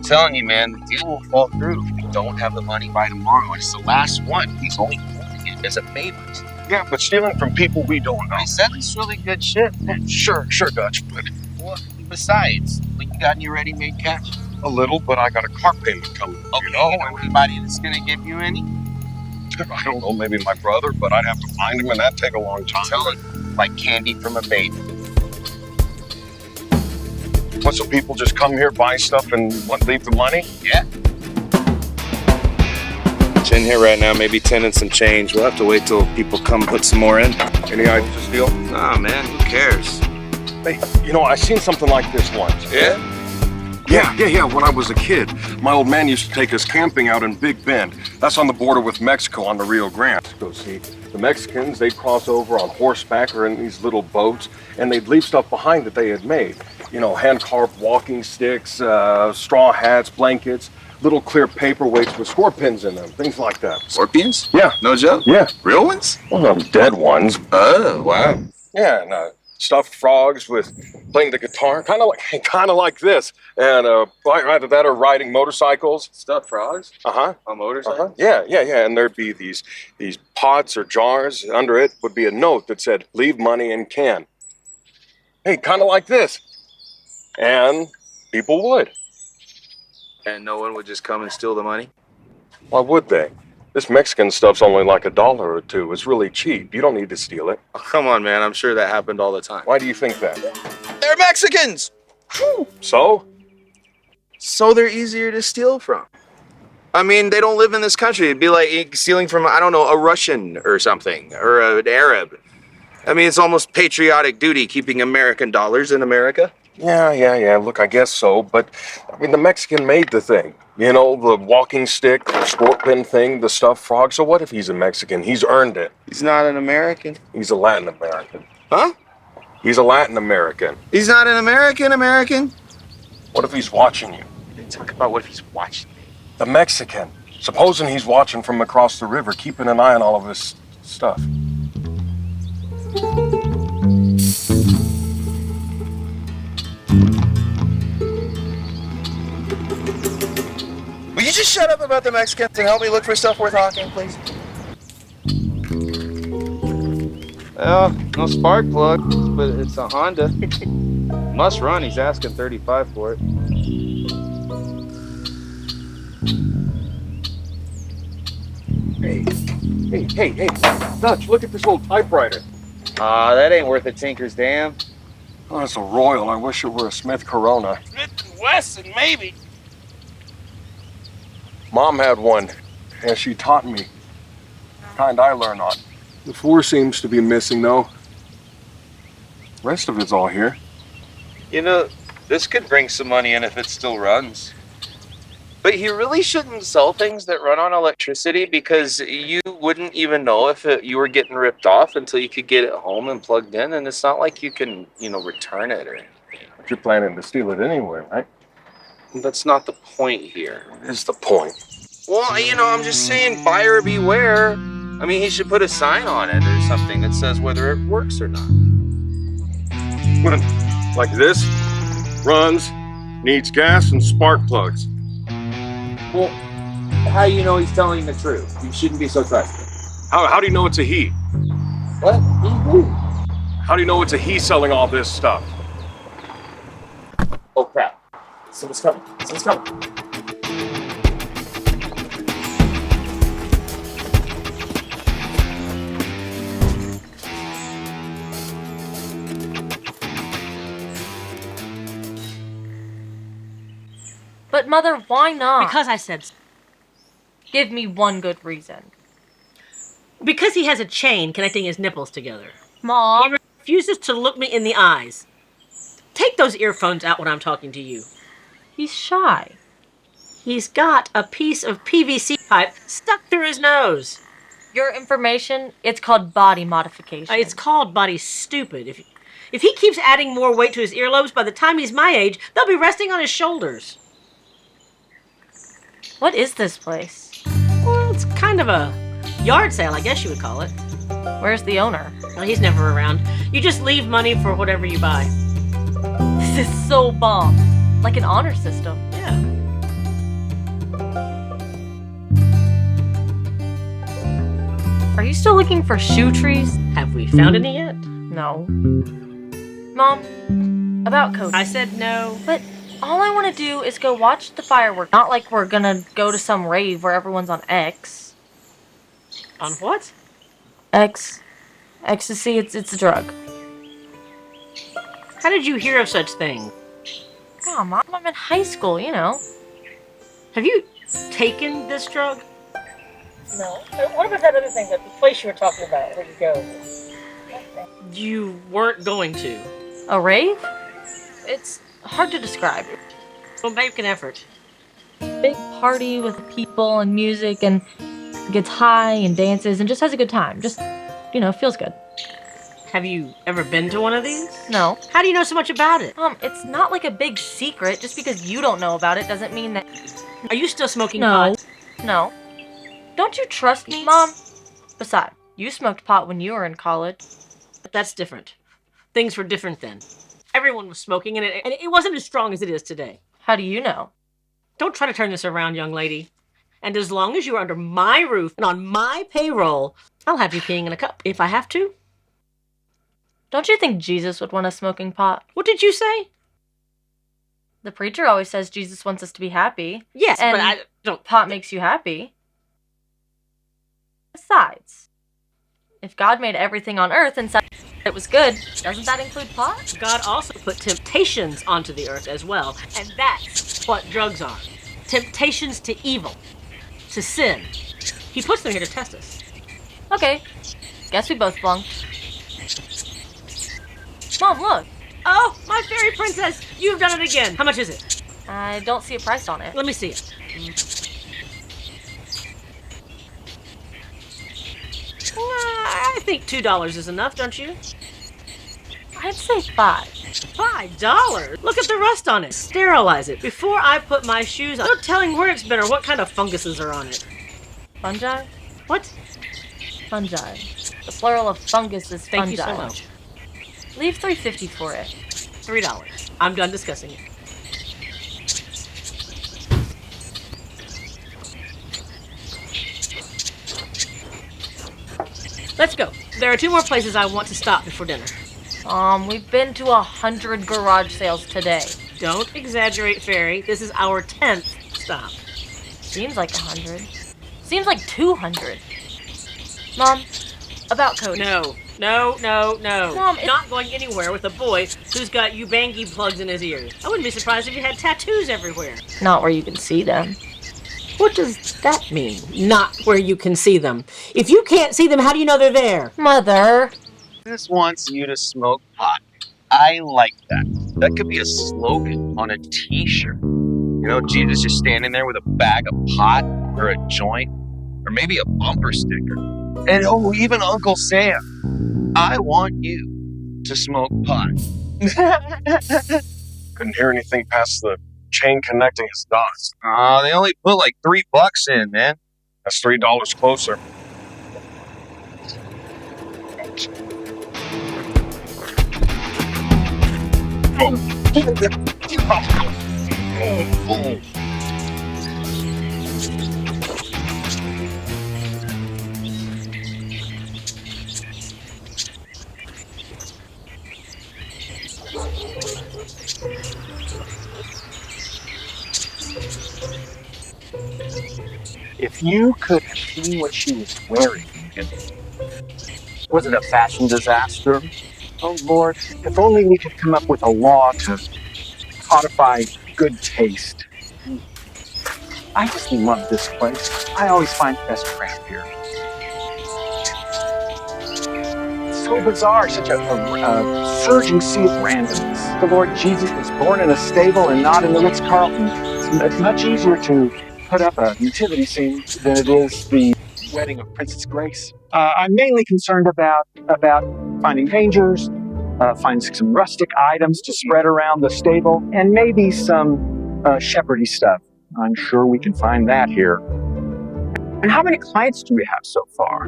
Telling you, man, the deal will fall through if we don't have the money by tomorrow. It's the last one. He's only holding it as a favor. Yeah, but stealing from people we don't know. I said it's really good shit. Sure, Dutch, but Well, besides, you got any ready-made cash? a little, but I got a car payment coming. Okay, you know anybody that's gonna give you any? I don't know, maybe my brother, but I'd have to find him, and that'd take a long time. Tell him, like candy from a baby. What, so people just come here, buy stuff, and leave the money? Yeah. It's in here right now, maybe 10 and some change. We'll have to wait till people come put some more in. Any items to steal? Nah, man, who cares? Hey, you know, I seen something like this once. Yeah? Yeah, when I was a kid. My old man used to take us camping out in Big Bend. That's on the border with Mexico on the Rio Grande. Go see, the Mexicans, they'd cross over on horseback or in these little boats, and they'd leave stuff behind that they had made. You know, hand-carved walking sticks, straw hats, blankets, little clear paperweights with score pins in them, things like that. Scorpions? Yeah. No joke? Yeah. Real ones? Well, not dead ones. Oh, wow. Yeah, and stuffed frogs with playing the guitar, kind of like this, and either that or riding motorcycles. Stuffed frogs? Uh-huh. On motorcycles? Yeah, and there'd be these pots or jars. Under it would be a note that said, "Leave money in can." Hey, kind of like this. And people would. And no one would just come and steal the money? Why would they? This Mexican stuff's only like $1 or $2. It's really cheap. You don't need to steal it. Oh, come on, man. I'm sure that happened all the time. Why do you think that? They're Mexicans! So? So they're easier to steal from. I mean, they don't live in this country. It'd be like stealing from, I don't know, a Russian or something, or an Arab. I mean, it's almost patriotic duty keeping American dollars in America. Yeah. Look, I guess so. But, I mean, the Mexican made the thing. You know, the walking stick, the scorpion thing, the stuffed frog. So what if he's a Mexican? He's earned it. He's not an American. He's a Latin American. Huh? He's a Latin American. He's not an American? What if he's watching you? Talk about what if he's watching me. The Mexican. Supposing he's watching from across the river, keeping an eye on all of this stuff. Will you just shut up about the Mexicans and help me look for stuff worth hawking, please? Well, no spark plug, but it's a Honda. Must run, he's asking $35 for it. Hey, Dutch, look at this old typewriter. That ain't worth a tinker's damn. Oh, it's a Royal. I wish it were a Smith Corona. Smith & Wesson, maybe. Mom had one, and she taught me. Kind I learn on. The 4 seems to be missing, though. Rest of it's all here. You know, this could bring some money in if it still runs. But you really shouldn't sell things that run on electricity because you wouldn't even know if you were getting ripped off until you could get it home and plugged in. And it's not like you can, return it or anything. But you're planning to steal it anyway, right? That's not the point here. What is the point? Well, I'm just saying buyer beware. I mean, he should put a sign on it or something that says whether it works or not. Like this? Runs, needs gas and spark plugs. Well, how do you know he's telling the truth? You shouldn't be so trusting. How do you know it's a he? What? How do you know it's a he selling all this stuff? Oh, crap. Someone's coming. But Mother, why not? Because I said so. Give me one good reason. Because he has a chain connecting his nipples together. Mom. He refuses to look me in the eyes. Take those earphones out when I'm talking to you. He's shy. He's got a piece of PVC pipe stuck through his nose. Your information, it's called body modification. It's called body stupid. If he keeps adding more weight to his earlobes, by the time he's my age, they'll be resting on his shoulders. What is this place? Well, it's kind of a yard sale, I guess you would call it. Where's the owner? Well, he's never around. You just leave money for whatever you buy. This is so bomb. Like an honor system. Yeah. Are you still looking for shoe trees? Have we found any yet? No. Mom, about Cody. I said no. But all I want to do is go watch the fireworks. Not like we're gonna go to some rave where everyone's on X. On what? X. Ecstasy, it's a drug. How did you hear of such thing? Oh, Mom, I'm in high school, you know. Have you taken this drug? No. What about that other thing, the place you were talking about, where you go? You weren't going to. A rave? It's hard to describe. Well, make an effort. Big party with people and music and gets high and dances and just has a good time. Just, feels good. Have you ever been to one of these? No. How do you know so much about it? It's not like a big secret. Just because you don't know about it doesn't mean that... Are you still smoking No. pot? No. Don't you trust me, Mom? Besides, you smoked pot when you were in college. But that's different. Things were different then. Everyone was smoking, and it wasn't as strong as it is today. How do you know? Don't try to turn this around, young lady. And as long as you're under my roof and on my payroll, I'll have you peeing in a cup if I have to. Don't you think Jesus would want us smoking pot? What did you say? The preacher always says Jesus wants us to be happy. Yes, and but I don't... pot makes you happy. Besides, if God made everything on earth and said it was good, doesn't that include pot? God also put temptations onto the earth as well, and that's what drugs are. Temptations to evil, to sin. He puts them here to test us. Okay, guess we both flunked. Mom, look. Oh, my fairy princess! You've done it again. How much is it? I don't see a price on it. Let me see it. I think $2 is enough, don't you? I'd say $5. $5? Look at the rust on it. Sterilize it before I put my shoes on. No telling where it's been or what kind of funguses are on it. Fungi? What? Fungi. The plural of fungus is fungi. Thank you so much. Leave $3.50 for it. $3. I'm done discussing it. Let's go. There are 2 more places I want to stop before dinner. We've been to 100 garage sales today. Don't exaggerate, Fairy. This is our 10th stop. Seems like 100. Seems like 200. Mom, about Cody. No. Mom, not going anywhere with a boy who's got Ubangi plugs in his ears. I wouldn't be surprised if he had tattoos everywhere. Not where you can see them. What does that mean? Not where you can see them. If you can't see them, how do you know they're there? Mother. Jesus wants you to smoke pot. I like that. That could be a slogan on a t-shirt. Jesus just standing there with a bag of pot or a joint or maybe a bumper sticker. And even Uncle Sam. I want you to smoke pot. Couldn't hear anything past the chain connecting his dots. They only put like $3 in, man. That's $3 closer. If you could have seen what she was wearing, was it a fashion disaster? Oh, Lord, if only we could come up with a law to codify good taste. I just love this place. I always find best craft here. It's so bizarre, such a surging sea of randomness. The Lord Jesus was born in a stable and not in the Ritz-Carlton. It's much easier to put up a nativity scene than it is the wedding of Princess Grace. I'm mainly concerned about finding mangers, finding some rustic items to spread around the stable, and maybe some shepherdy stuff. I'm sure we can find that here. And how many clients do we have so far?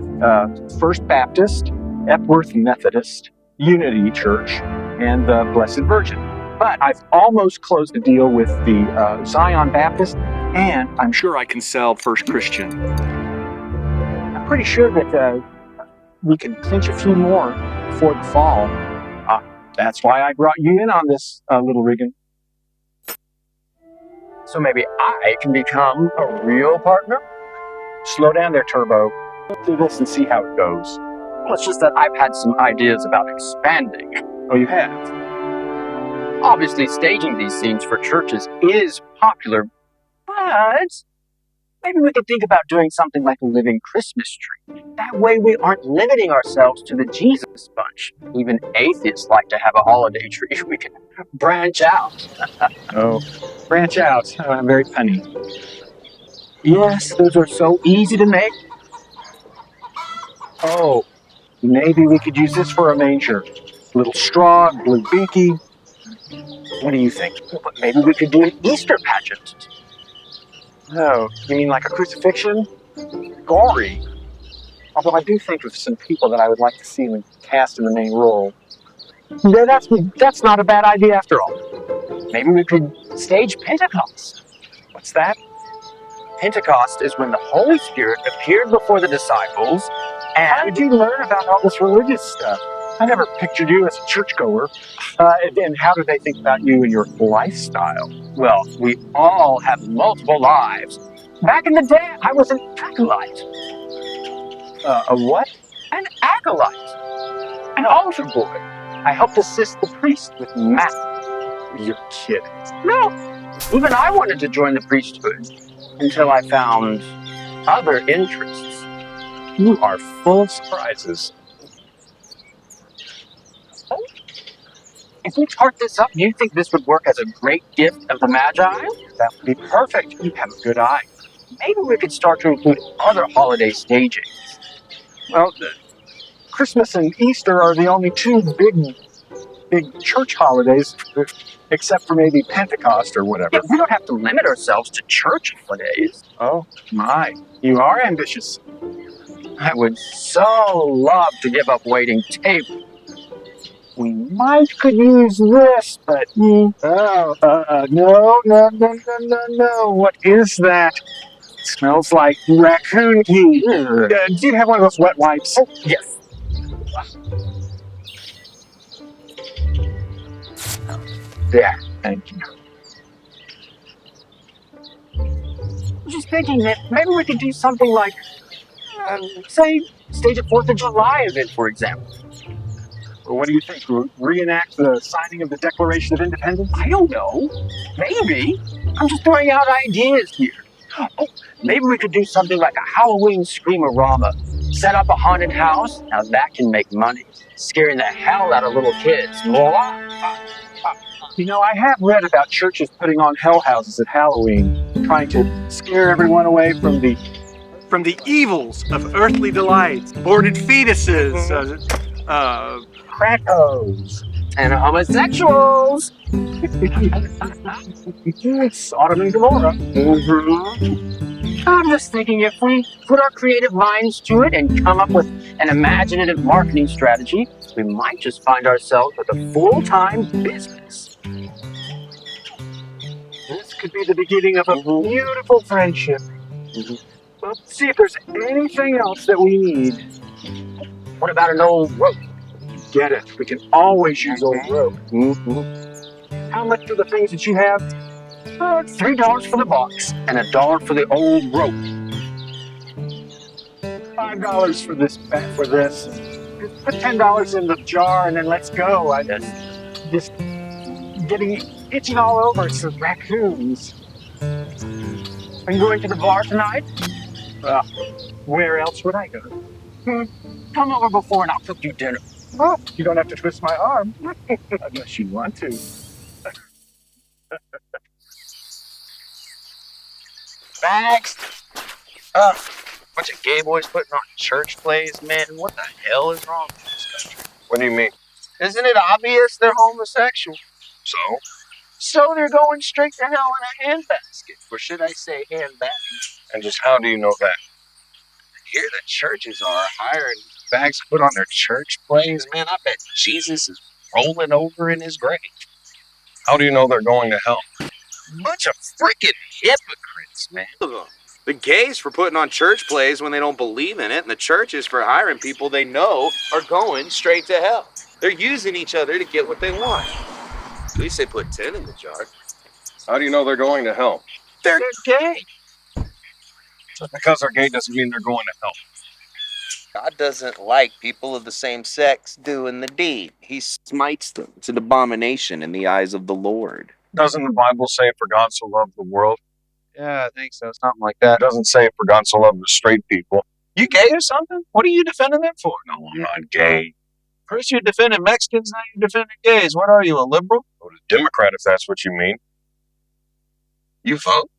First Baptist, Epworth Methodist, Unity Church, and the Blessed Virgin. But I've almost closed the deal with the Zion Baptist, and I'm sure I can sell First Christian. I'm pretty sure that we can clinch a few more before the fall. That's why I brought you in on this, little Regan. So maybe I can become a real partner? Slow down there, Turbo. Do this and see how it goes. Well, it's just that I've had some ideas about expanding. Oh, you have? Obviously, staging these scenes for churches is popular, but maybe we could think about doing something like a living Christmas tree. That way we aren't limiting ourselves to the Jesus bunch. Even atheists like to have a holiday tree. We can branch out. Oh, branch out. I'm very punny. Yes, those are so easy to make. Oh, maybe we could use this for a manger. Little straw, blue binky. What do you think? Maybe we could do an Easter pageant. Oh, you mean like a crucifixion? Gory. Although I do think of some people that I would like to see cast in the main role. Yeah, that's not a bad idea after all. Maybe we could stage Pentecost. What's that? Pentecost is when the Holy Spirit appeared before the disciples. And how did you learn about all this religious stuff? I never pictured you as a churchgoer. And how do they think about you and your lifestyle? Well, we all have multiple lives. Back in the day, I was an acolyte. A what? An acolyte. An altar boy. I helped assist the priest with mass. You're kidding. No. Even I wanted to join the priesthood until I found other interests. You are full of surprises. Oh. If we tart this up, do you think this would work as a great gift of the Magi? That would be perfect. You have a good eye. Maybe we could start to include other holiday stagings. Well, Christmas and Easter are the only two big church holidays, except for maybe Pentecost or whatever. Yeah, we don't have to limit ourselves to church holidays. Oh, my. You are ambitious. I would so love to give up waiting tables. We could use this, but no. What is that? It smells like raccoon pee. Do you have one of those wet wipes? Oh, yes. There, thank you. I was just thinking that maybe we could do something like, say, stage a 4th of July event, for example. Well, what do you think? Reenact the signing of the Declaration of Independence? I don't know. Maybe. I'm just throwing out ideas here. Oh, maybe we could do something like a Halloween Scream-a-Rama. Set up a haunted house. Now that can make money. Scaring the hell out of little kids. You know, I have read about churches putting on hell houses at Halloween, trying to scare everyone away from the evils of earthly delights, aborted fetuses, crackos, and homosexuals. Sodom and Gomorrah. I'm just thinking if we put our creative minds to it and come up with an imaginative marketing strategy, we might just find ourselves with a full-time business. This could be the beginning of a beautiful friendship. Let's see if there's anything else that we need. What about an old rope? Get it. We can always use old rope. How much for the things that you have? $3 for the box and $1 for the old rope. $5 for this. Put $10 in the jar and then let's go. I just getting itching all over. It's the raccoons. Are you going to the bar tonight? Where else would I go? Come over before and I'll cook you dinner. Oh, you don't have to twist my arm. Unless you want to. Bags. Bunch of gay boys putting on church plays, man. What the hell is wrong with this country? What do you mean? Isn't it obvious they're homosexual? So? So they're going straight to hell in a handbasket. Or should I say handbag? And just how do you know that? Here the churches are hiring bags to put on their church plays. Man, I bet Jesus is rolling over in his grave. How do you know they're going to hell? Bunch of freaking hypocrites, man. The gays for putting on church plays when they don't believe in it, and the churches for hiring people they know are going straight to hell. They're using each other to get what they want. At least they put 10 in the jar. How do you know they're going to hell? They're gay. Just because they're gay doesn't mean they're going to hell. God doesn't like people of the same sex doing the deed. He smites them. It's an abomination in the eyes of the Lord. Doesn't the Bible say, for God so loved the world? Yeah, I think so. Something like that. It doesn't say, for God so loved the straight people. You gay or something? What are you defending them for? No, I'm not gay. First you're defending Mexicans, now you're defending gays. What are you, a liberal? Or a Democrat, if that's what you mean. You vote?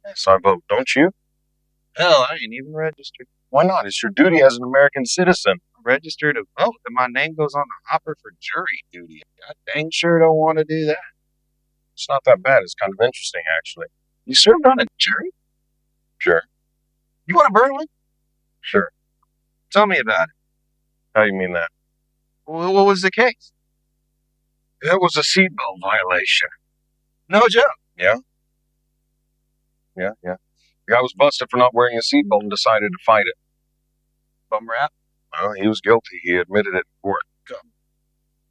Yes, I vote. Don't you? Hell, I ain't even registered. Why not? It's your duty as an American citizen. Registered to vote, and my name goes on the hopper for jury duty. I dang sure don't want to do that. It's not that bad. It's kind of interesting, actually. You served on a jury? Sure. You want to burn one? Sure. Tell me about it. How you mean that? Well, what was the case? It was a seatbelt violation. No joke. Yeah. The guy was busted for not wearing a seatbelt and decided to fight it. Bum rap? Well, he was guilty. He admitted it in court.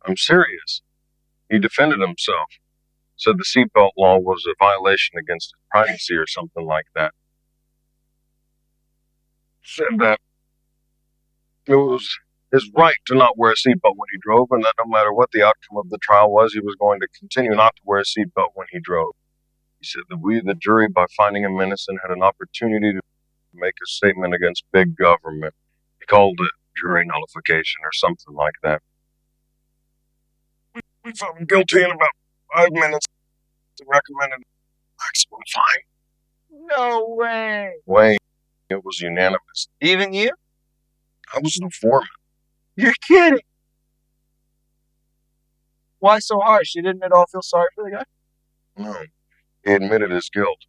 I'm serious. He defended himself. Said the seatbelt law was a violation against his privacy or something like that. Said that it was his right to not wear a seatbelt when he drove, and that no matter what the outcome of the trial was, he was going to continue not to wear a seatbelt when he drove. He said that we, the jury, by finding him innocent, had an opportunity to make a statement against big government. He called it jury nullification or something like that. We found him guilty in about 5 minutes and recommended maximum fine. No way. Way. It was unanimous. Even you? I was the foreman. You're kidding. Why so harsh? You didn't at all feel sorry for the guy? No. He admitted his guilt.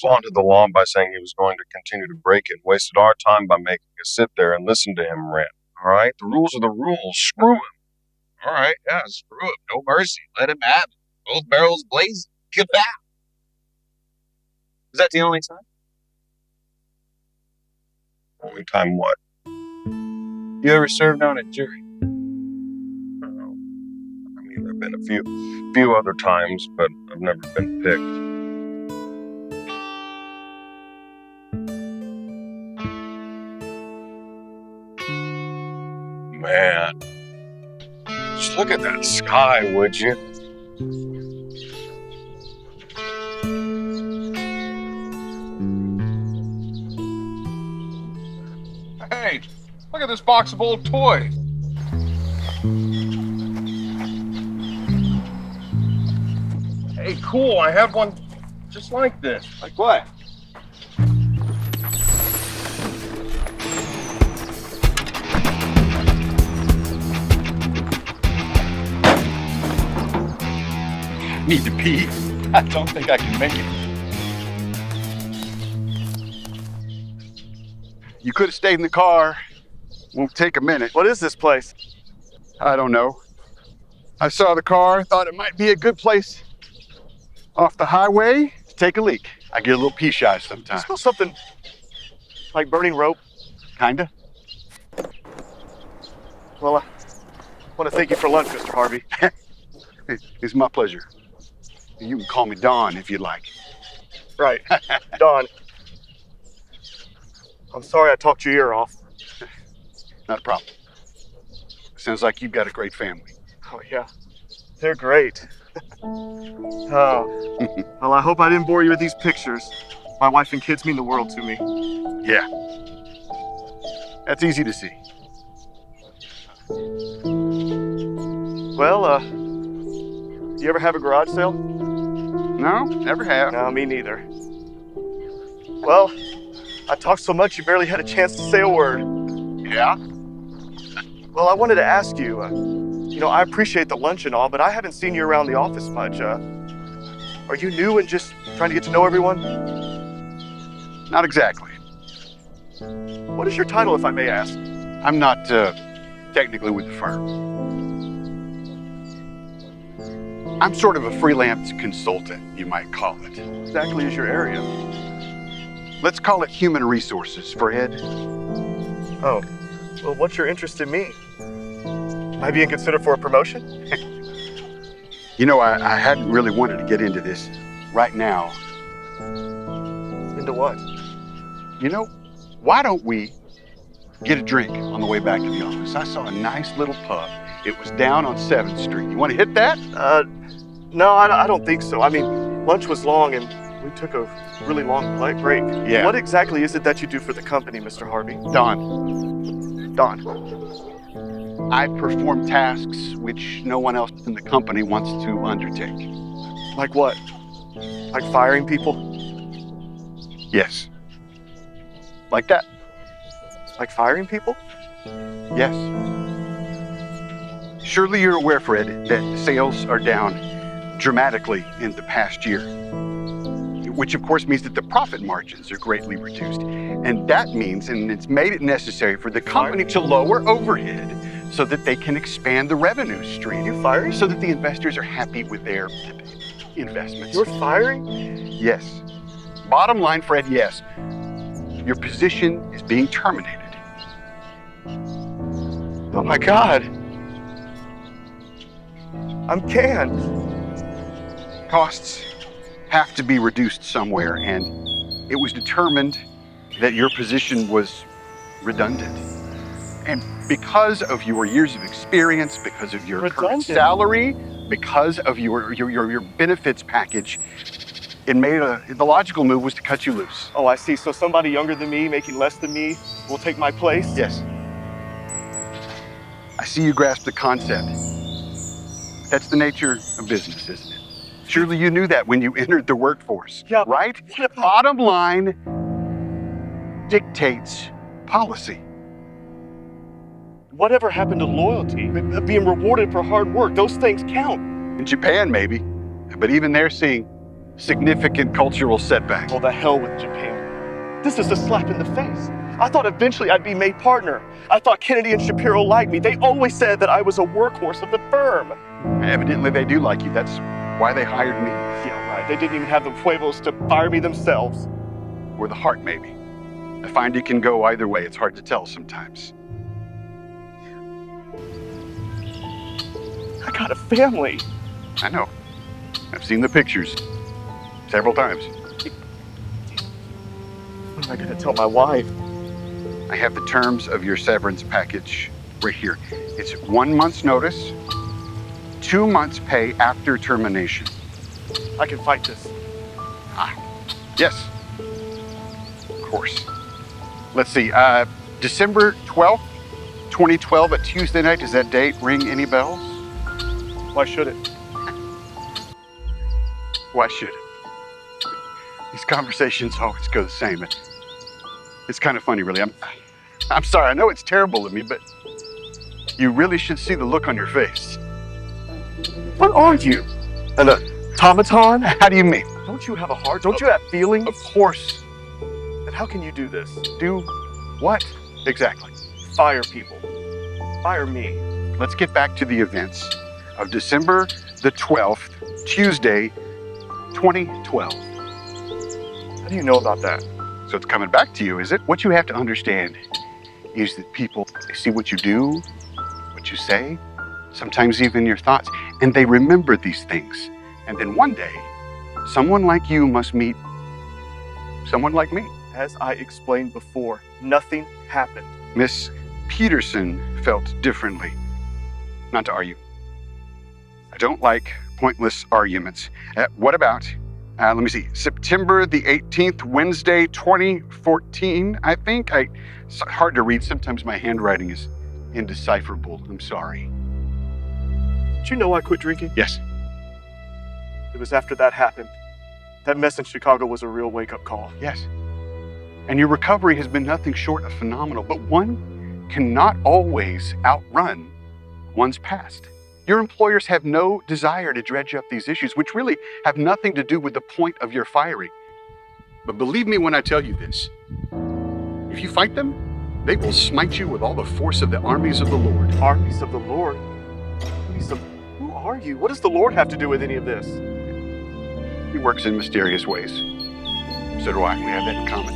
Flaunted the law by saying he was going to continue to break it. Wasted our time by making us sit there and listen to him rant. All right? The rules are the rules. Screw him. All right, yeah, screw him. No mercy. Let him have it. Both barrels blazing. Kabow. Is that the only time? Only time what? You ever served on a jury? No. I mean, there have been a few other times, but I've never been picked. Man, just look at that sky, would you? Hey, look at this box of old toys. Hey, cool, I have one just like this. Like what? Need to pee? I don't think I can make it. You could have stayed in the car. Won't take a minute. What is this place? I don't know. I saw the car, thought it might be a good place off the highway to take a leak. I get a little pee shy I sometimes. smell something like burning rope. Kinda. Well, I want to thank you for lunch, Mr. Harvey. It's my pleasure. You can call me Don if you'd like. Right. Don. I'm sorry I talked your ear off. Not a problem. Sounds like you've got a great family. Oh, yeah. They're great. Oh, well, I hope I didn't bore you with these pictures. My wife and kids mean the world to me. Yeah. That's easy to see. Well, you ever have a garage sale? No, never have. No, me neither. Well, I talked so much you barely had a chance to say a word. Yeah? Well, I wanted to ask you, I appreciate the lunch and all, but I haven't seen you around the office much. Are you new and just trying to get to know everyone? Not exactly. What is your title, if I may ask? I'm not technically with the firm. I'm sort of a freelance consultant, you might call it. Exactly is your area? Let's call it human resources, Fred. Oh, well, what's your interest in me? Am I being considered for a promotion? You know, I hadn't really wanted to get into this right now. Into what? You know, why don't we get a drink on the way back to the office? I saw a nice little pub. It was down on 7th Street. You want to hit that? No, I don't think so. I mean, lunch was long and we took a really long break. Yeah. What exactly is it that you do for the company, Mr. Harvey? Don, I perform tasks which no one else in the company wants to undertake. Like what? Like firing people? Yes. Like that? Like firing people? Yes. Surely you're aware, Fred, that sales are down dramatically in the past year, which of course means that the profit margins are greatly reduced. And that means, and it's made it necessary for the company to lower overhead so that they can expand the revenue stream. You firing? So that the investors are happy with their investments. You're firing? Yes. Bottom line, Fred, yes. Your position is being terminated. Oh my God. I'm canned. Costs have to be reduced somewhere, and it was determined that your position was redundant. And because of your years of experience, because of your current salary, because of your benefits package, it made the logical move was to cut you loose. Oh, I see. So somebody younger than me, making less than me, will take my place? Yes. I see you grasp the concept. That's the nature of business, isn't it? Surely you knew that when you entered the workforce, yeah, right? Bottom line dictates policy. Whatever happened to loyalty? Being rewarded for hard work, those things count. In Japan, maybe, but even they're seeing significant cultural setbacks. Well, the hell with Japan. This is a slap in the face. I thought eventually I'd be made partner. I thought Kennedy and Shapiro liked me. They always said that I was a workhorse of the firm. Evidently they do like you. That's why they hired me. Yeah, right. They didn't even have the huevos to fire me themselves. Or the heart, maybe. I find it can go either way. It's hard to tell sometimes. I got a family. I know. I've seen the pictures several times. What am I going to tell my wife? I have the terms of your severance package right here. It's 1 month's notice, 2 months pay after termination. I can fight this. Yes. Of course. Let's see, December 12th, 2012, a Tuesday night. Does that date ring any bells? Why should it? Why should it? These conversations always go the same. It's kind of funny, really. I'm sorry, I know it's terrible of me, but you really should see the look on your face. What are you? An automaton? How do you mean? Don't you have a heart? Don't you have feelings? Of course. Then how can you do this? Do what exactly? Fire people. Fire me. Let's get back to the events of December the 12th, Tuesday, 2012. How do you know about that? So it's coming back to you, is it? What you have to understand is that people, they see what you do, what you say, sometimes even your thoughts, and they remember these things. And then one day, someone like you must meet someone like me. As I explained before, nothing happened. Miss Peterson felt differently. Not to argue. I don't like pointless arguments. What about, let me see, September the 18th, Wednesday, 2014, I think? It's hard to read. Sometimes my handwriting is indecipherable. I'm sorry. Did you know I quit drinking? Yes. It was after that happened. That mess in Chicago was a real wake-up call. Yes. And your recovery has been nothing short of phenomenal, but one cannot always outrun one's past. Your employers have no desire to dredge up these issues, which really have nothing to do with the point of your firing. But believe me when I tell you this, if you fight them, they will smite you with all the force of the armies of the Lord. Armies of the Lord? Who are you? What does the Lord have to do with any of this? He works in mysterious ways. So do I. We have that in common.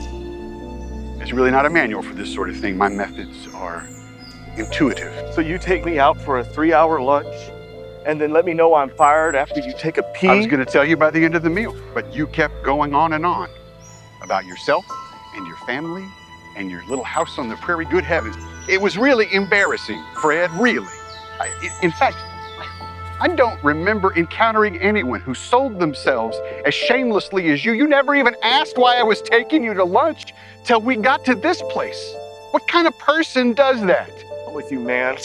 It's really not a manual for this sort of thing. My methods are intuitive. So you take me out for a 3-hour lunch and then let me know I'm fired after you take a pee? I was going to tell you by the end of the meal, but you kept going on and on about yourself and your family and your little house on the prairie. Good heavens. It was really embarrassing, Fred, really. In fact, I don't remember encountering anyone who sold themselves as shamelessly as you. You never even asked why I was taking you to lunch till we got to this place. What kind of person does that? I'm with you, man.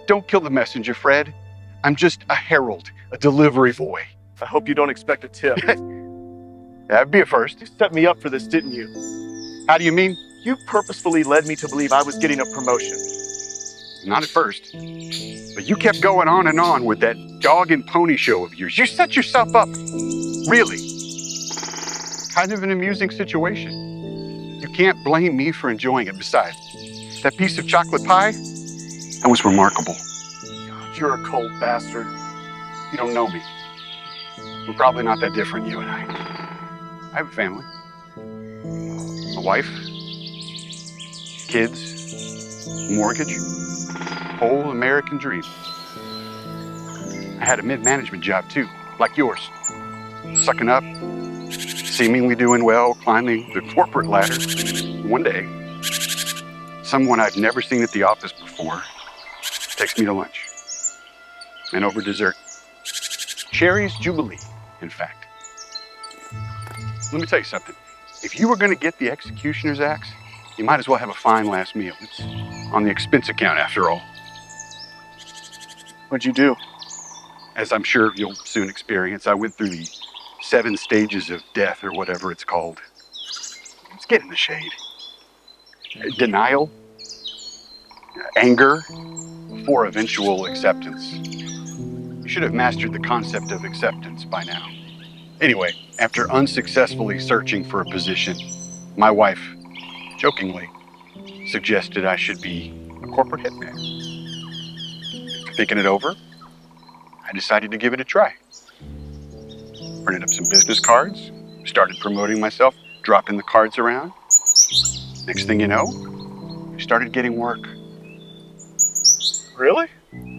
Don't kill the messenger, Fred. I'm just a herald, a delivery boy. I hope you don't expect a tip. That'd be a first. You set me up for this, didn't you? How do you mean? You purposefully led me to believe I was getting a promotion. Not at first. But you kept going on and on with that dog and pony show of yours. You set yourself up, really. Kind of an amusing situation. You can't blame me for enjoying it. Besides, that piece of chocolate pie, that was remarkable. You're a cold bastard. You don't know me. We're probably not that different, you and I. I have a family. A wife, kids, mortgage, whole American dream. I had a mid-management job too, like yours. Sucking up, seemingly doing well, climbing the corporate ladder. One day, someone I'd never seen at the office before takes me to lunch. And over dessert. Cherry's Jubilee, in fact. Let me tell you something. If you were going to get the executioner's axe, you might as well have a fine last meal. It's on the expense account, after all. What'd you do? As I'm sure you'll soon experience, I went through the 7 stages of death, or whatever it's called. Let's get in the shade. Denial, anger, before eventual acceptance. You should have mastered the concept of acceptance by now. Anyway, after unsuccessfully searching for a position, my wife, jokingly, suggested I should be a corporate hitman. Thinking it over, I decided to give it a try. Printed up some business cards, started promoting myself, dropping the cards around. Next thing you know, I started getting work. Really?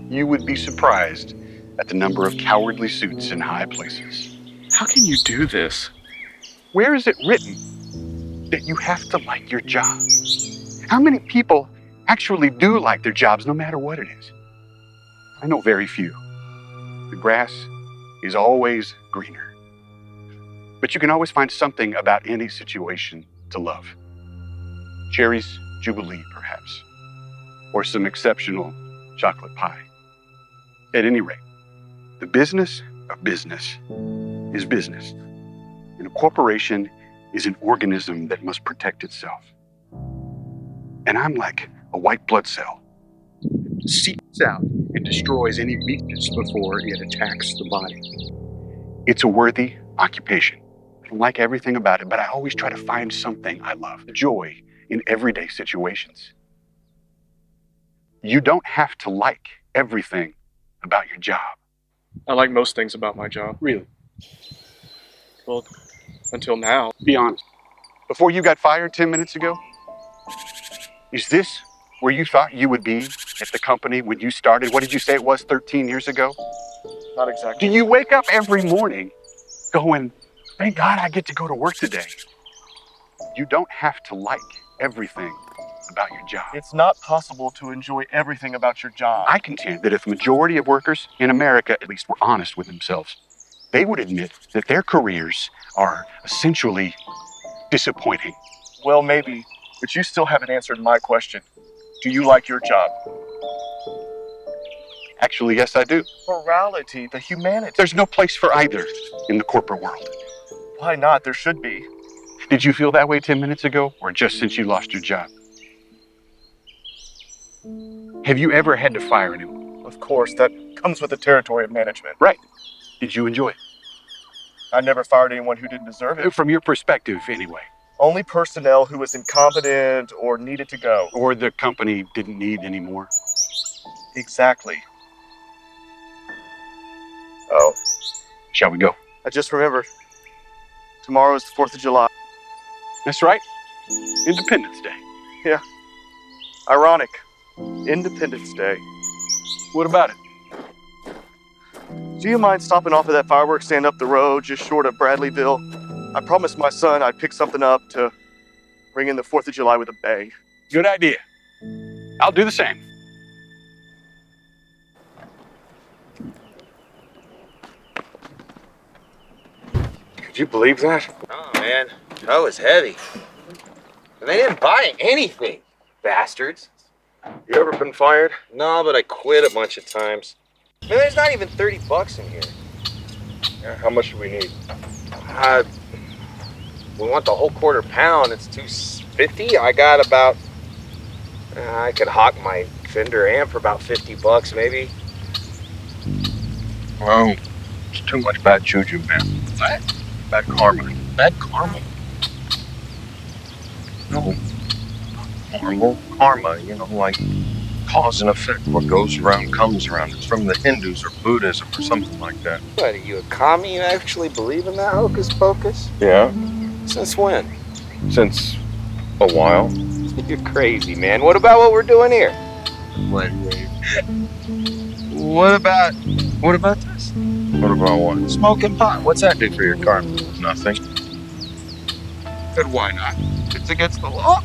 You would be surprised at the number of cowardly suits in high places. How can you do this? Where is it written that you have to like your job? How many people actually do like their jobs, no matter what it is? I know very few. The grass is always greener. But you can always find something about any situation to love. Cherry's Jubilee, perhaps. Or some exceptional chocolate pie. At any rate, the business of business is business. And a corporation is an organism that must protect itself. And I'm like a white blood cell. It seeks out and destroys any weakness before it attacks the body. It's a worthy occupation. I don't like everything about it, but I always try to find something I love. Joy in everyday situations. You don't have to like everything about your job. I like most things about my job. Really? Well, until now. Be honest. Before you got fired 10 minutes ago, is this where you thought you would be at the company when you started? What did you say it was 13 years ago? Not exactly. Do you wake up every morning going, thank God I get to go to work today? You don't have to like everything about your job. It's not possible to enjoy everything about your job. I contend that if the majority of workers in America at least were honest with themselves, they would admit that their careers are essentially disappointing. Well, maybe, but you still haven't answered my question. Do you like your job? Actually, yes, I do. Morality, the humanity. There's no place for either in the corporate world. Why not? There should be. Did you feel that way 10 minutes ago, or just since you lost your job? Have you ever had to fire anyone? Of course, that comes with the territory of management. Right. Did you enjoy it? I never fired anyone who didn't deserve it. From your perspective, anyway. Only personnel who was incompetent or needed to go. Or the company didn't need anymore. Exactly. Oh. Shall we go? I just remembered. Tomorrow is the 4th of July. That's right. Independence Day. Yeah. Ironic. Independence Day. What about it? Do you mind stopping off at that fireworks stand up the road just short of Bradleyville? I promised my son I'd pick something up to bring in the 4th of July with a bang. Good idea. I'll do the same. Could you believe that? Oh, man. That was heavy. And they didn't buy anything. Bastards. You ever been fired? No, but I quit a bunch of times. Man, there's not even 30 bucks in here. Yeah, how much do we need? We want the whole quarter pound. It's $2.50. I got about... I could hawk my Fender amp for about 50 bucks, maybe. Well, it's too much bad juju, man. What? Bad karma. Bad karma. No. Normal karma, you know, like cause and effect. What goes around comes around. It's from the Hindus or Buddhism or something like that. What, are you a commie? You actually believe in that hocus pocus? Yeah, Since when? since a while. You're crazy, man. What about what we're doing here? What about this? What about what? Smoking pot. What's that do for your car? Nothing. But why not? It's against the law.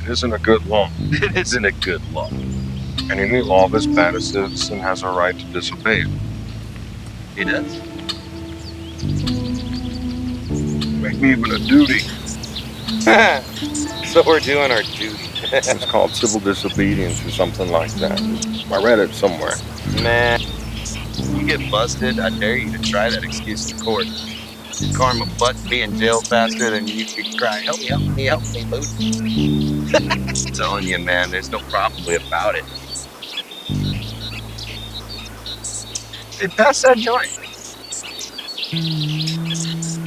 It isn't a good law. It isn't a good law. And any law this bad as citizen has a right to disobey it. It does. Maybe even a duty. So we're doing our duty. It's called civil disobedience or something like that. I read it somewhere. Man, You get busted, I dare you to try that excuse in court. Karma butt be in jail faster than you could cry, help me, Lou. I'm telling you, man, there's no probably about it. Hey, pass that joint.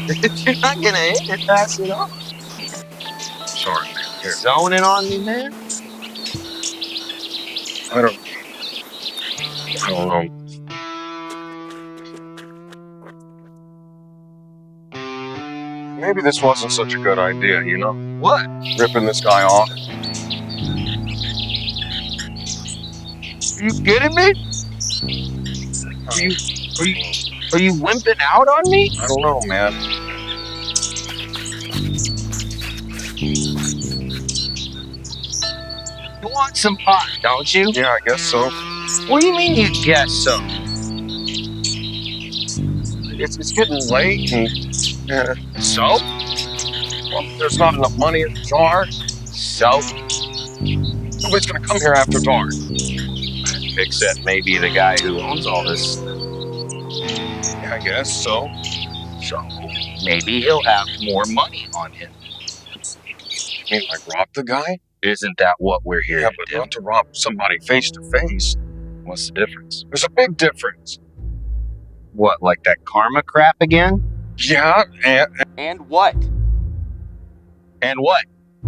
If you're not gonna hit it, pass it off. Sorry, man. Here. Zoning on me, man? I don't know. Maybe this wasn't such a good idea, you know? What? Ripping this guy off. Are you kidding me? Are you wimping out on me? I don't know, man. You want some pot, don't you? Yeah, I guess so. What do you mean you guess so? It's getting late and So? well, there's not enough money in the jar. So? Nobody's gonna come here after dark. Except maybe the guy who owns all this. Yeah, I guess so. So maybe he'll have more money on him. You mean like rob the guy? Isn't that what we're here Yeah, to but do? not to rob somebody face to face. What's the difference? There's a big difference. What, like that karma crap again? Yeah, and what? And what?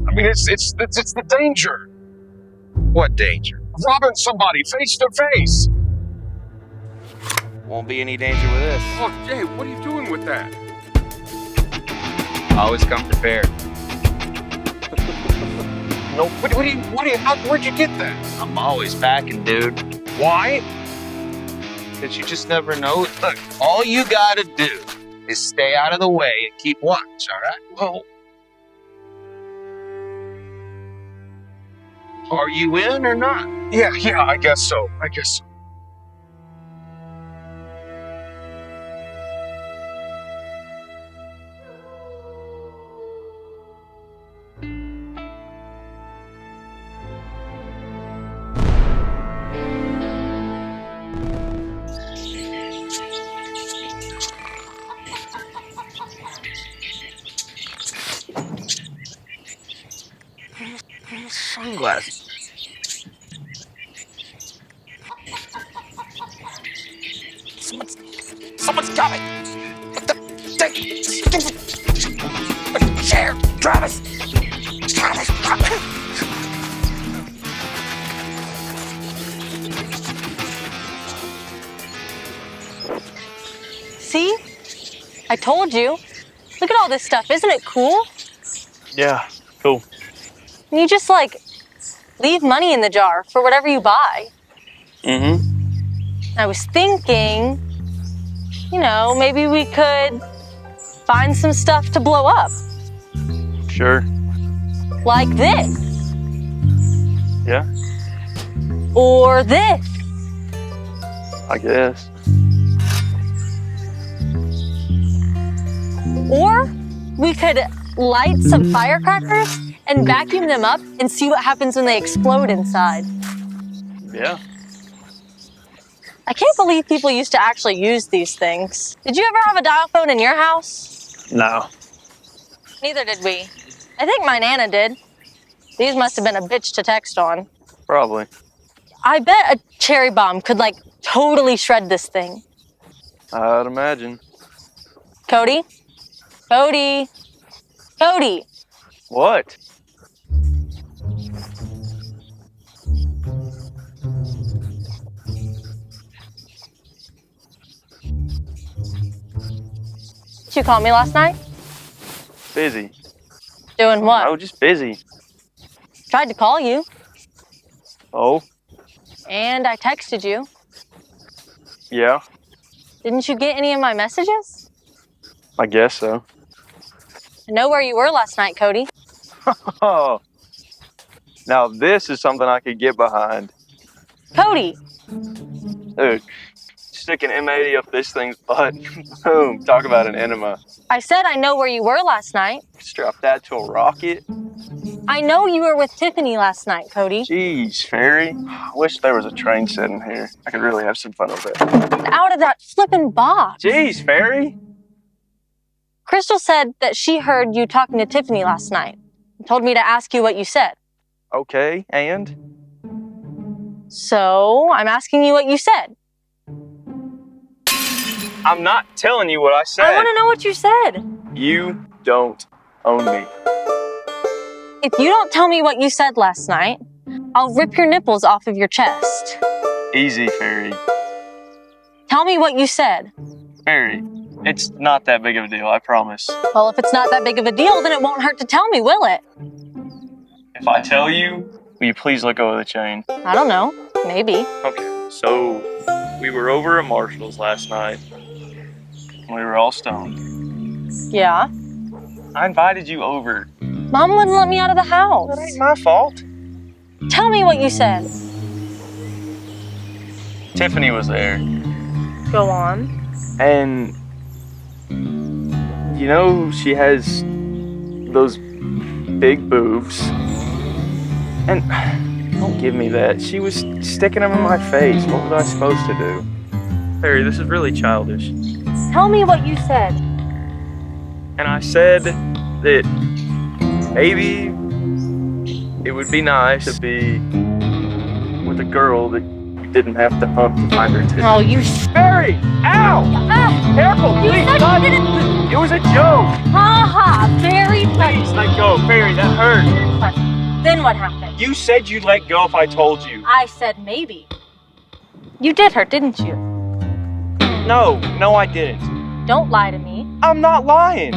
I mean it's the danger. What danger? Robbing somebody face to face. Won't be any danger with this. Oh, Jay, what are you doing with that? Always come prepared. No, where'd you get that? I'm always packing, dude. Why? Because you just never know. Look, all you gotta do is stay out of the way and keep watch, all right? Well, Are you in or not? Yeah, I guess so. Sunglasses. Someone's coming. What the? Chair, Travis. See? I told you. Look at all this stuff. Isn't it cool? Yeah, cool. And you just leave money in the jar for whatever you buy. Mm-hmm. I was thinking, maybe we could find some stuff to blow up. Sure. Like this. Yeah, Or this. I guess. Or we could light some firecrackers and vacuum them up and see what happens when they explode inside. Yeah. I can't believe people used to actually use these things. Did you ever have a dial phone in your house? No. Neither did we. I think my Nana did. These must have been a bitch to text on. Probably. I bet a cherry bomb could totally shred this thing. I'd imagine. Cody? Cody? Cody! What? Did you call me last night? Busy. Doing what? Oh, just busy. Tried to call you. Oh? And I texted you. Yeah, Didn't you get any of my messages? I guess so. I know where you were last night, Cody. Oh. Now this is something I could get behind. Cody! Dude, stick an M80 up this thing's butt. Boom. Talk about an enema. I said I know where you were last night. Strap that to a rocket. I know you were with Tiffany last night, Cody. Jeez, Fairy. I wish there was a train set in here. I could really have some fun with it. Get out of that flippin' box. Jeez, Fairy. Crystal said that she heard you talking to Tiffany last night and told me to ask you what you said. Okay, and? So, I'm asking you what you said. I'm not telling you what I said. I want to know what you said. You don't own me. If you don't tell me what you said last night, I'll rip your nipples off of your chest. Easy, Fairy. Tell me what you said. Fairy, it's not that big of a deal, I promise. Well, if it's not that big of a deal, then it won't hurt to tell me, will it? If I tell you, will you please let go of the chain? I don't know. Maybe. Okay, so we were over at Marshall's last night. We were all stoned. Yeah. I invited you over. Mom wouldn't let me out of the house. That ain't my fault. Tell me what you said. Tiffany was there. Go on. And she has those big boobs. And don't give me that. She was sticking them in my face. What was I supposed to do? Harry, this is really childish. Tell me what you said. And I said that maybe it would be nice to be with a girl that you didn't have to hump to find her too. Oh, you Harry! Ow! Careful, You please! said God. you didn't. It was a joke! Ha! Very funny. Please let go, Harry, that hurt. Very funny. Then what happened? You said you'd let go if I told you. I said maybe. You did hurt, didn't you? No, I didn't. Don't lie to me. I'm not lying.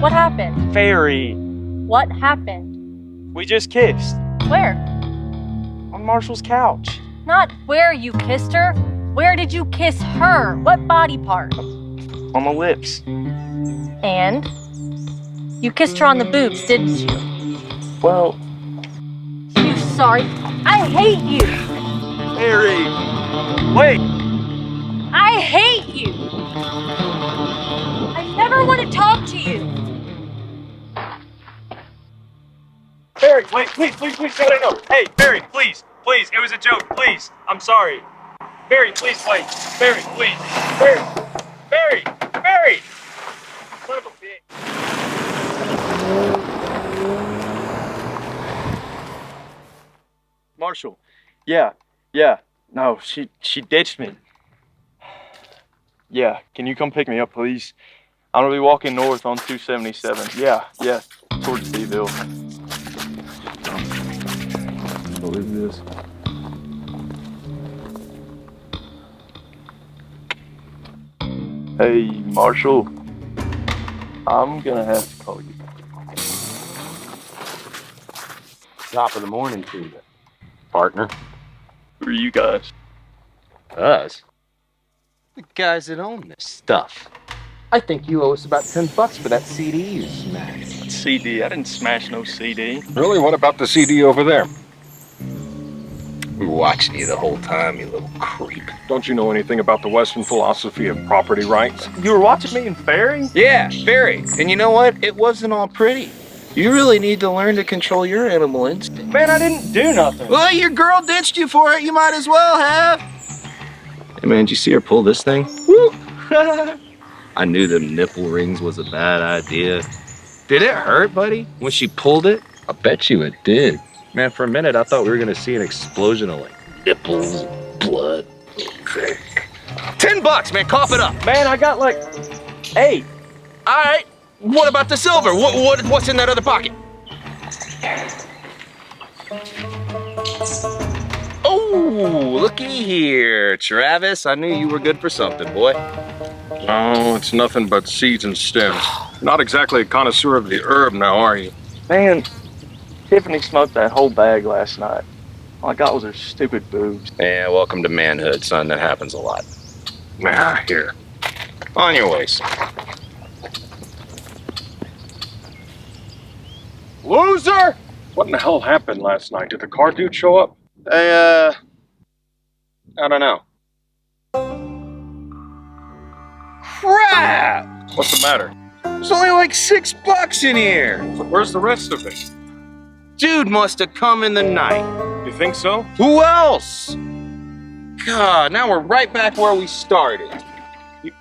What happened? Fairy, What happened? we just kissed Where? on Marshall's couch. Not where you kissed her. Where did you kiss her? What body part? On the lips. And? You kissed her on the boobs, didn't you? Well, You sorry. I hate you. Harry! Wait! I hate you. I never want to talk to you. Barry, wait, please, gotta go. Hey, Barry, please, it was a joke, please. I'm sorry. Barry, please, wait. Barry, please. Barry! Son of a bitch. Marshall. Yeah. No, she ditched me. Yeah, can you come pick me up, please? I'm gonna be walking north on 277. Yeah, towards Beeville. What is this? Hey, Marshall. I'm gonna have to call you. Top of the morning to you, partner. Who are you guys? Us? The guys that own this stuff. I think you owe us about $10 for that CD you smashed. CD? I didn't smash no CD. Really? What about the CD over there? We were watching you the whole time, you little creep. Don't you know anything about the Western philosophy of property rights? You were watching me in Ferry? Yeah, very. And you know what? It wasn't all pretty. You really need to learn to control your animal instinct. Man, I didn't do nothing. Well, your girl ditched you for it. You might as well have. Hey, man, did you see her pull this thing? Woo! I knew them nipple rings was a bad idea. Did it hurt, buddy, when she pulled it? I bet you it did. Man, for a minute, I thought we were gonna see an explosion of like nipples, blood. $10, man, cough it up. Man, I got like 8. All right. What about the silver? What's in that other pocket? Oh, looky here, Travis. I knew you were good for something, boy. Oh, it's nothing but seeds and stems. Not exactly a connoisseur of the herb now, are you? Man, Tiffany smoked that whole bag last night. All I got was her stupid boobs. Yeah, welcome to manhood, son. That happens a lot. Here. On your ways. Loser! What in the hell happened last night? Did the car dude show up? I don't know. Crap! What's the matter? There's only like $6 in here. Where's the rest of it? Dude must have come in the night. You think so? Who else? God, now we're right back where we started.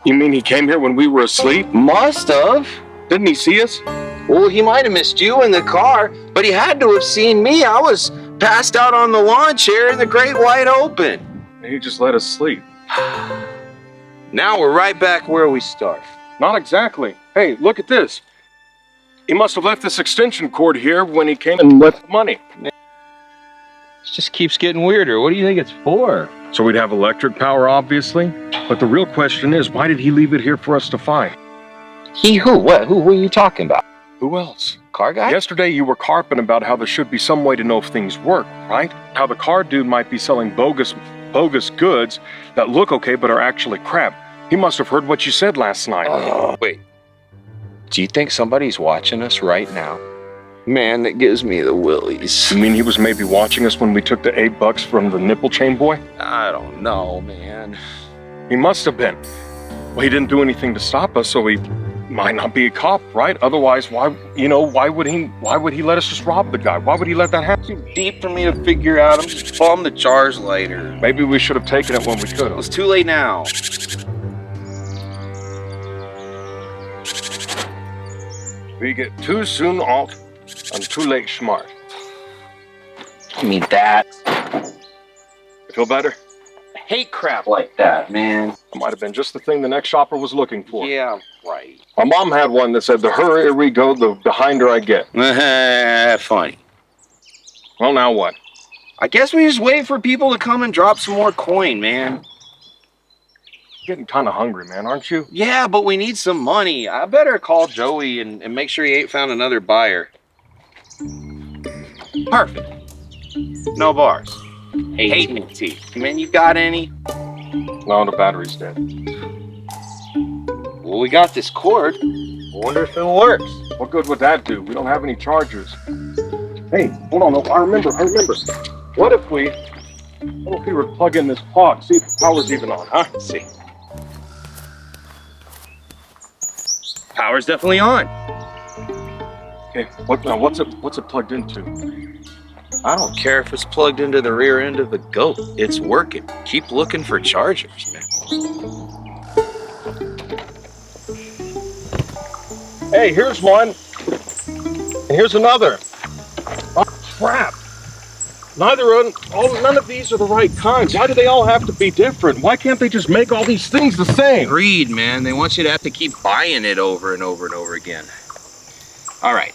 You mean he came here when we were asleep? Must have. Didn't he see us? Well, he might have missed you in the car, but he had to have seen me. I was passed out on the lawn chair in the great wide open. He just let us sleep. Now we're right back where we started. Not exactly. Hey, look at this. He must have left this extension cord here when he came and left money. It just keeps getting weirder. What do you think it's for? So we'd have electric power, obviously. But the real question is, why did he leave it here for us to find? He who? What? Who are you talking about? Who else? Car guy? Yesterday you were carping about how there should be some way to know if things work, right? How the car dude might be selling bogus goods that look okay but are actually crap. He must have heard what you said last night. Wait. Do you think somebody's watching us right now? Man, that gives me the willies. You mean he was maybe watching us when we took the $8 from the nipple chain boy? I don't know, man. He must have been. Well, he didn't do anything to stop us, so he might not be a cop, right? Otherwise, why would he let us just rob the guy? Why would he let that happen? Too deep for me to figure out. I'm just palm the charge later. Maybe we should have taken it when we could have. It's too late now. We get too soon alt and too late smart. I mean that. You feel better? I hate crap like that, man. It might have been just the thing the next shopper was looking for. Yeah, right. My mom had one that said, the hurrier we go, the behinder I get. Funny. Well, now what? I guess we just wait for people to come and drop some more coin, man. Getting kind of hungry, man, aren't you? Yeah, but we need some money. I better call Joey and make sure he ain't found another buyer. Perfect. No bars. Hate me teeth. Man, you got any? No, the battery's dead. Well, we got this cord. I wonder if it works. What good would that do? We don't have any chargers. Hey, hold on. I remember. What if we were to plug in this pod, see if the power's even on, huh? Let's see. Power's definitely on. Okay, what's it plugged into? I don't care if it's plugged into the rear end of the goat. It's working. Keep looking for chargers, man. Hey, here's one. And here's another. Oh, crap. None of these are the right kinds. Why do they all have to be different? Why can't they just make all these things the same? Greed, man. They want you to have to keep buying it over and over and over again. All right.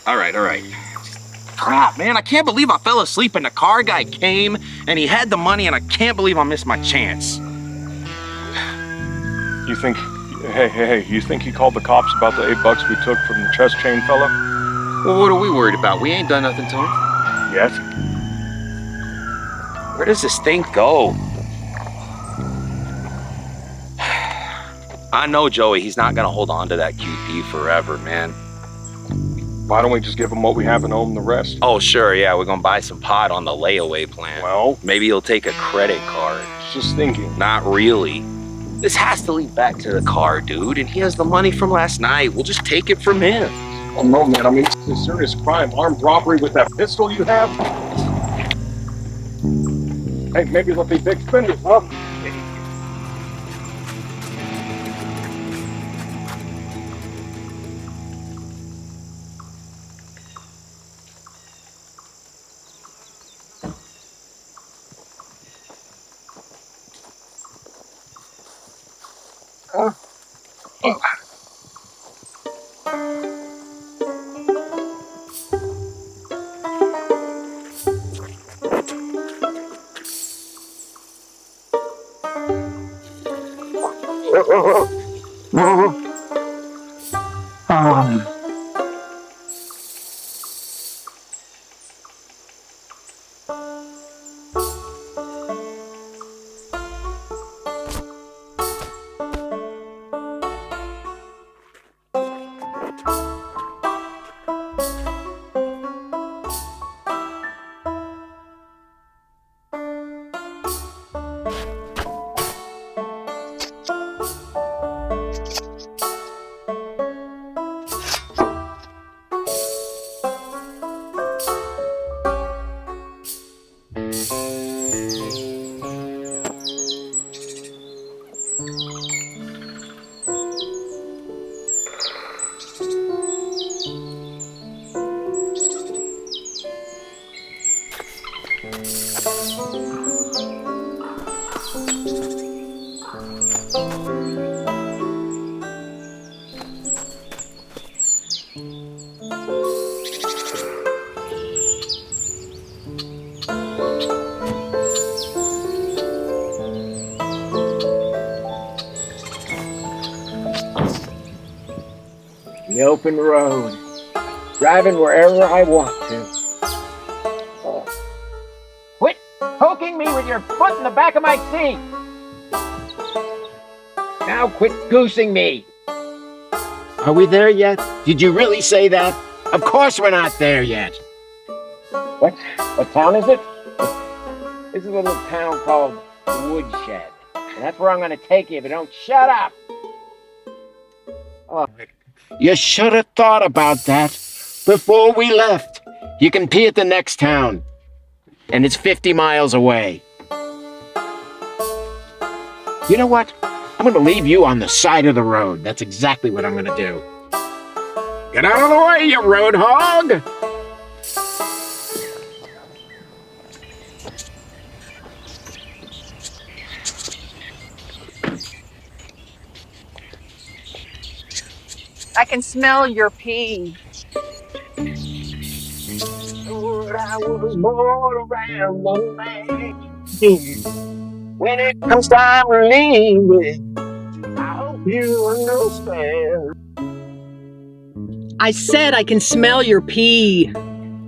Crap, man. I can't believe I fell asleep and the car guy came and he had the money and I can't believe I missed my chance. You think he called the cops about the $8 we took from the chest chain fella? Well, what are we worried about? We ain't done nothing to him. Yes. Where does this thing go? I know, Joey, he's not gonna hold on to that QP forever, man. Why don't we just give him what we have and owe him the rest? Oh, sure, yeah, we're gonna buy some pot on the layaway plan. Well, maybe he'll take a credit card. just thinking. Not really. This has to lead back to the car, dude, and he has the money from last night. We'll just take it from him. Oh, no, man. I mean, it's a serious crime. Armed robbery with that pistol you have? Hey, maybe they'll be big spenders, huh? The open road, driving wherever I want to. Quit poking me with your foot in the back of my seat. Now quit goosing me. Are we there yet? Did you really say that? Of course we're not there yet. What town is it? This is a little town called Woodshed. And that's where I'm going to take you if you don't shut up. Oh. You should have thought about that before we left. You can pee at the next town, and it's 50 miles away. You know what? I'm going to leave you on the side of the road. That's exactly what I'm going to do. Get out of the way, you road hog! I can smell your pee. I was born around the land. When it comes time to leave, I hope you understand. I said I can smell your pee.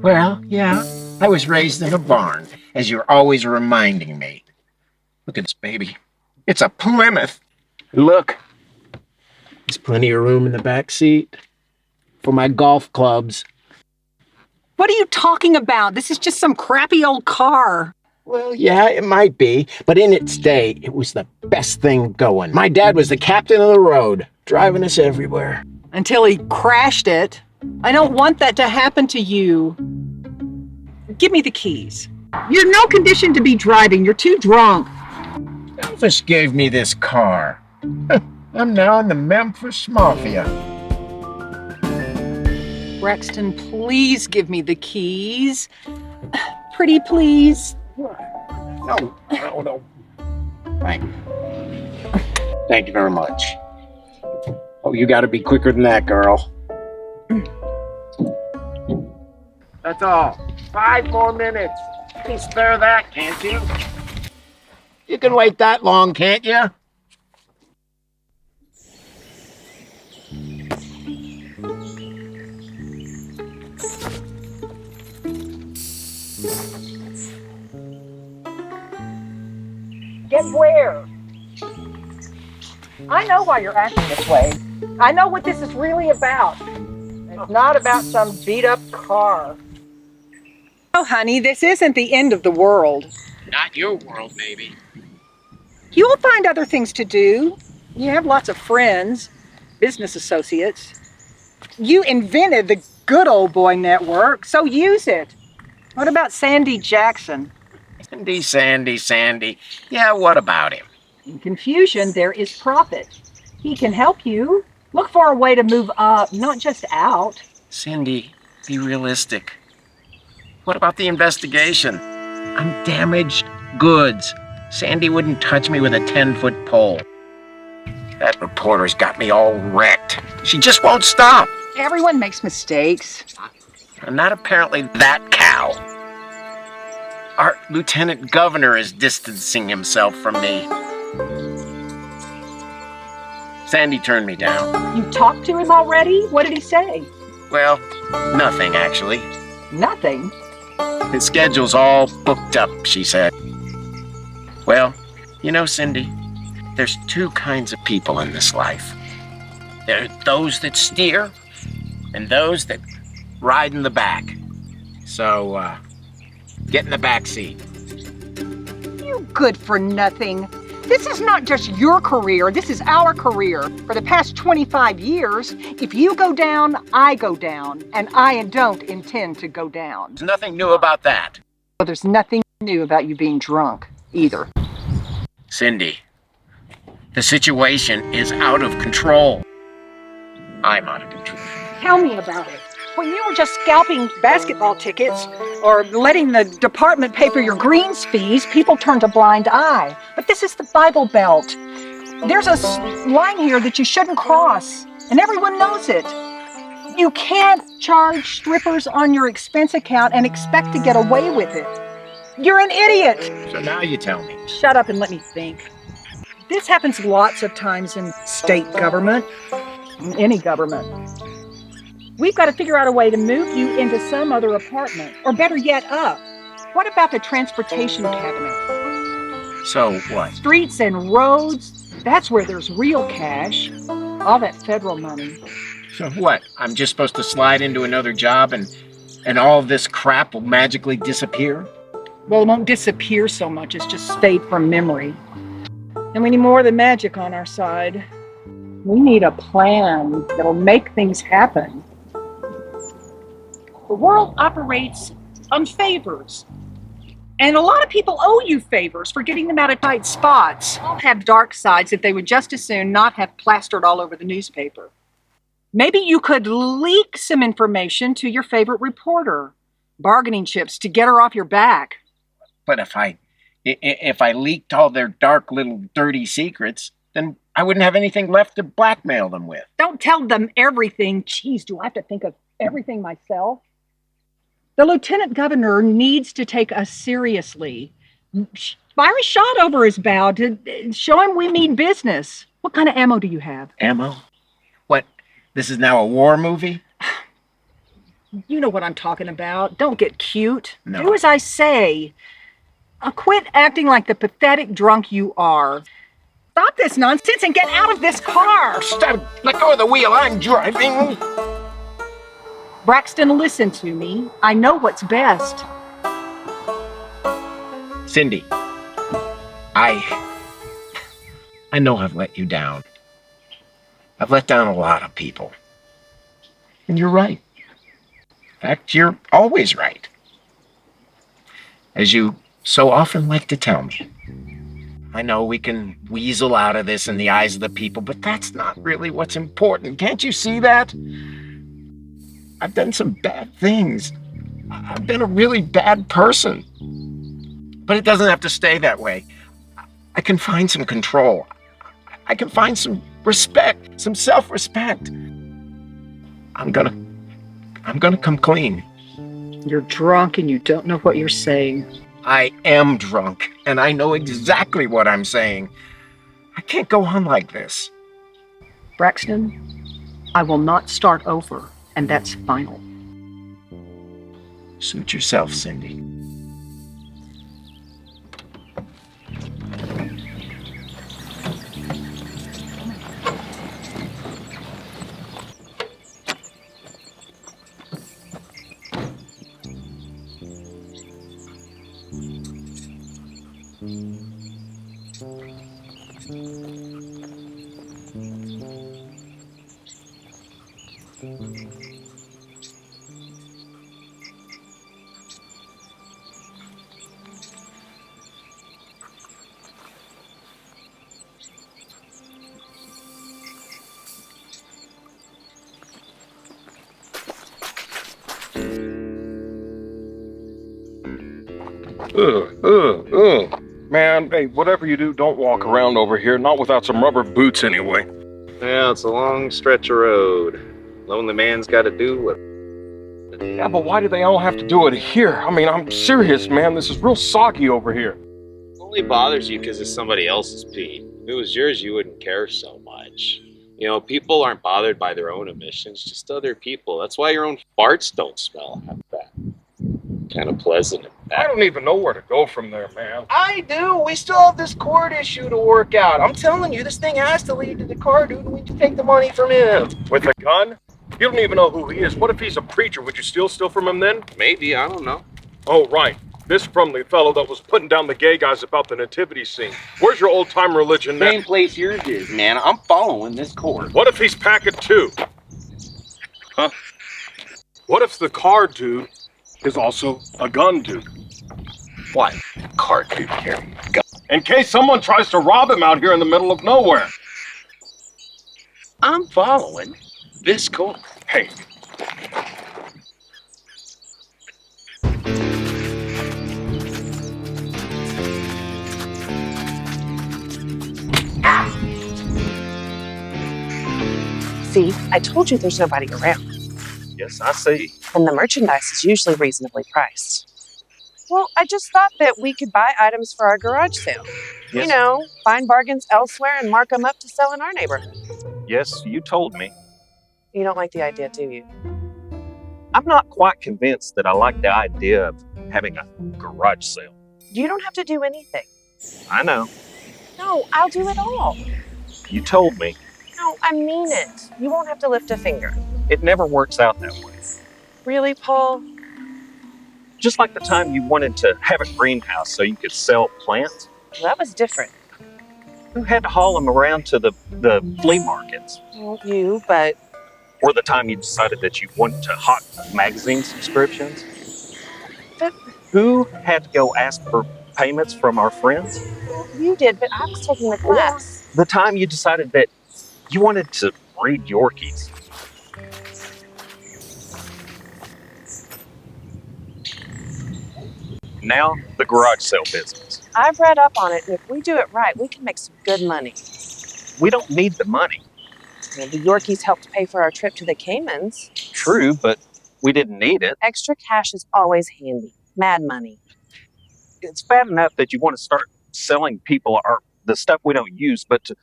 Well, yeah, I was raised in a barn, as you're always reminding me. Look at this baby. It's a Plymouth. Look. There's plenty of room in the back seat for my golf clubs. What are you talking about? This is just some crappy old car. Well, yeah, it might be, but in its day, it was the best thing going. My dad was the captain of the road, driving us everywhere. Until he crashed it. I don't want that to happen to you. Give me the keys. You're in no condition to be driving. You're too drunk. Memphis gave me this car. I'm now in the Memphis Mafia. Braxton, please give me the keys. Pretty please. No. Thank you very much. Oh, you gotta be quicker than that, girl. That's all. 5 more minutes. You can spare that, can't you? You can wait that long, can't you? Get where? I know why you're acting this way. I know what this is really about. It's not about some beat-up car. Oh, honey, this isn't the end of the world. Not your world, maybe. You'll find other things to do. You have lots of friends, business associates. You invented the good old boy network, so use it. What about Sandy Jackson? Sandy. Yeah, what about him? In confusion, there is profit. He can help you. Look for a way to move up, not just out. Cindy, be realistic. What about the investigation? I'm damaged goods. Sandy wouldn't touch me with a 10-foot pole. That reporter's got me all wrecked. She just won't stop. Everyone makes mistakes. I'm not apparently that cow. Our lieutenant governor is distancing himself from me. Sandy turned me down. You talked to him already? What did he say? Well, nothing, actually. Nothing? His schedule's all booked up, she said. Well, you know, Cindy, there's 2 kinds of people in this life. There are those that steer, and those that ride in the back. So, get in the back seat. You good for nothing. This is not just your career, this is our career. For the past 25 years, if you go down, I go down. And I don't intend to go down. There's nothing new about that. Well, there's nothing new about you being drunk, either. Cindy, the situation is out of control. I'm out of control. Tell me about it. When you were just scalping basketball tickets or letting the department pay for your greens fees, people turned a blind eye. But this is the Bible Belt. There's a line here that you shouldn't cross, and everyone knows it. You can't charge strippers on your expense account and expect to get away with it. You're an idiot. So now you tell me. Shut up and let me think. This happens lots of times in state government, in any government. We've got to figure out a way to move you into some other apartment, or better yet, up. What about the transportation cabinet? So what? Streets and roads, that's where there's real cash. All that federal money. So what? I'm just supposed to slide into another job and all this crap will magically disappear? Well, it won't disappear so much, it's just fade from memory. And we need more than magic on our side. We need a plan that'll make things happen. The world operates on favors. And a lot of people owe you favors for getting them out of tight spots. All have dark sides that they would just as soon not have plastered all over the newspaper. Maybe you could leak some information to your favorite reporter. Bargaining chips to get her off your back. But if I leaked all their dark little dirty secrets, then I wouldn't have anything left to blackmail them with. Don't tell them everything. Geez, do I have to think of everything myself? The lieutenant governor needs to take us seriously. Fire a shot over his bow to show him we mean business. What kind of ammo do you have? Ammo? What? This is now a war movie? You know what I'm talking about. Don't get cute. No. Do as I say. Quit acting like the pathetic drunk you are. Stop this nonsense and get out of this car. Stop! Let go of the wheel. I'm driving. Braxton, listen to me. I know what's best. Cindy, I know I've let you down. I've let down a lot of people. And you're right. In fact, you're always right. As you so often like to tell me. I know we can weasel out of this in the eyes of the people, but that's not really what's important. Can't you see that? I've done some bad things. I've been a really bad person. But it doesn't have to stay that way. I can find some control. I can find some respect, some self-respect. I'm gonna come clean. You're drunk and you don't know what you're saying. I am drunk, and I know exactly what I'm saying. I can't go on like this. Braxton, I will not start over, and that's final. Suit yourself, Cindy. Man, hey, whatever you do, don't walk around over here. Not without some rubber boots, anyway. Yeah, it's a long stretch of road. Lonely man's got to do what. Yeah, but why do they all have to do it here? I mean, I'm serious, man. This is real soggy over here. It only bothers you because it's somebody else's pee. If it was yours, you wouldn't care so much. You know, people aren't bothered by their own emissions, just other people. That's why your own farts don't smell half bad. Kind of pleasant and I don't even know where to go from there, man. I do. We still have this court issue to work out. I'm telling you, this thing has to lead to the car, dude. We can take the money from him. With a gun? You don't even know who he is. What if he's a preacher? Would you steal from him then? Maybe, I don't know. Oh, right. This Frumley fellow that was putting down the gay guys about the nativity scene. Where's your old-time religion now? Same place yours is, man. I'm following this court. What if he's packing too? Huh? What if the car dude is also a gun dude? Why? Car dude carrying a gun. In case someone tries to rob him out here in the middle of nowhere. I'm following this court. Hey. See, I told you there's nobody around. Yes, I see. And the merchandise is usually reasonably priced. Well, I just thought that we could buy items for our garage sale. Yes. You know, find bargains elsewhere and mark them up to sell in our neighborhood. Yes, you told me. You don't like the idea, do you? I'm not quite convinced that I like the idea of having a garage sale. You don't have to do anything. I know. No, I'll do it all. You told me. No, I mean it. You won't have to lift a finger. It never works out that way. Really, Paul? Just like the time you wanted to have a greenhouse so you could sell plants. Well, that was different. Who had to haul them around to the flea markets? Well, you, but... Or the time you decided that you wanted to hot magazine subscriptions? But... Who had to go ask for payments from our friends? Well, you did, but I was taking the class. The time you decided that you wanted to breed Yorkies. Now, the garage sale business. I've read up on it, and if we do it right, we can make some good money. We don't need the money. Well, the Yorkies helped pay for our trip to the Caymans. True, but we didn't need it. Extra cash is always handy. Mad money. It's bad enough that you want to start selling people the stuff we don't use, but to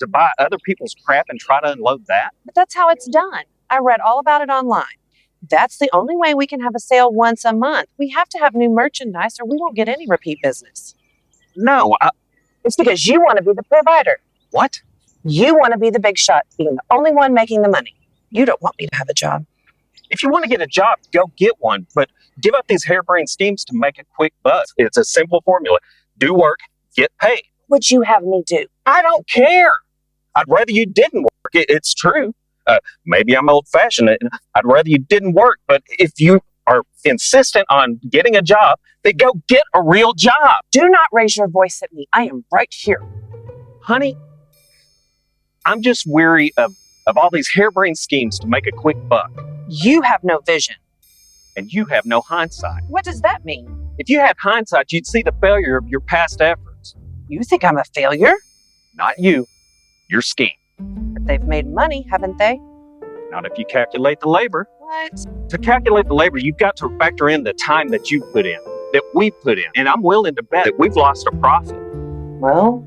buy other people's crap and try to unload that? But that's how it's done. I read all about it online. That's the only way we can have a sale once a month. We have to have new merchandise or we won't get any repeat business. No, it's because you want to be the provider. What? You want to be the big shot, being the only one making the money. You don't want me to have a job. If you want to get a job, go get one, but give up these harebrained schemes to make a quick buck. It's a simple formula. Do work, get paid. What'd you have me do? I don't care. I'd rather you didn't work. It's true. Maybe I'm old-fashioned. I'd rather you didn't work, but if you are insistent on getting a job, then go get a real job. Do not raise your voice at me. I am right here. Honey, I'm just weary of all these harebrained schemes to make a quick buck. You have no vision. And you have no hindsight. What does that mean? If you had hindsight, you'd see the failure of your past efforts. You think I'm a failure? Not you, your scheme. But they've made money, haven't they? Not if you calculate the labor. What? To calculate the labor, you've got to factor in the time that you put in, that we put in. And I'm willing to bet that we've lost a profit. Well?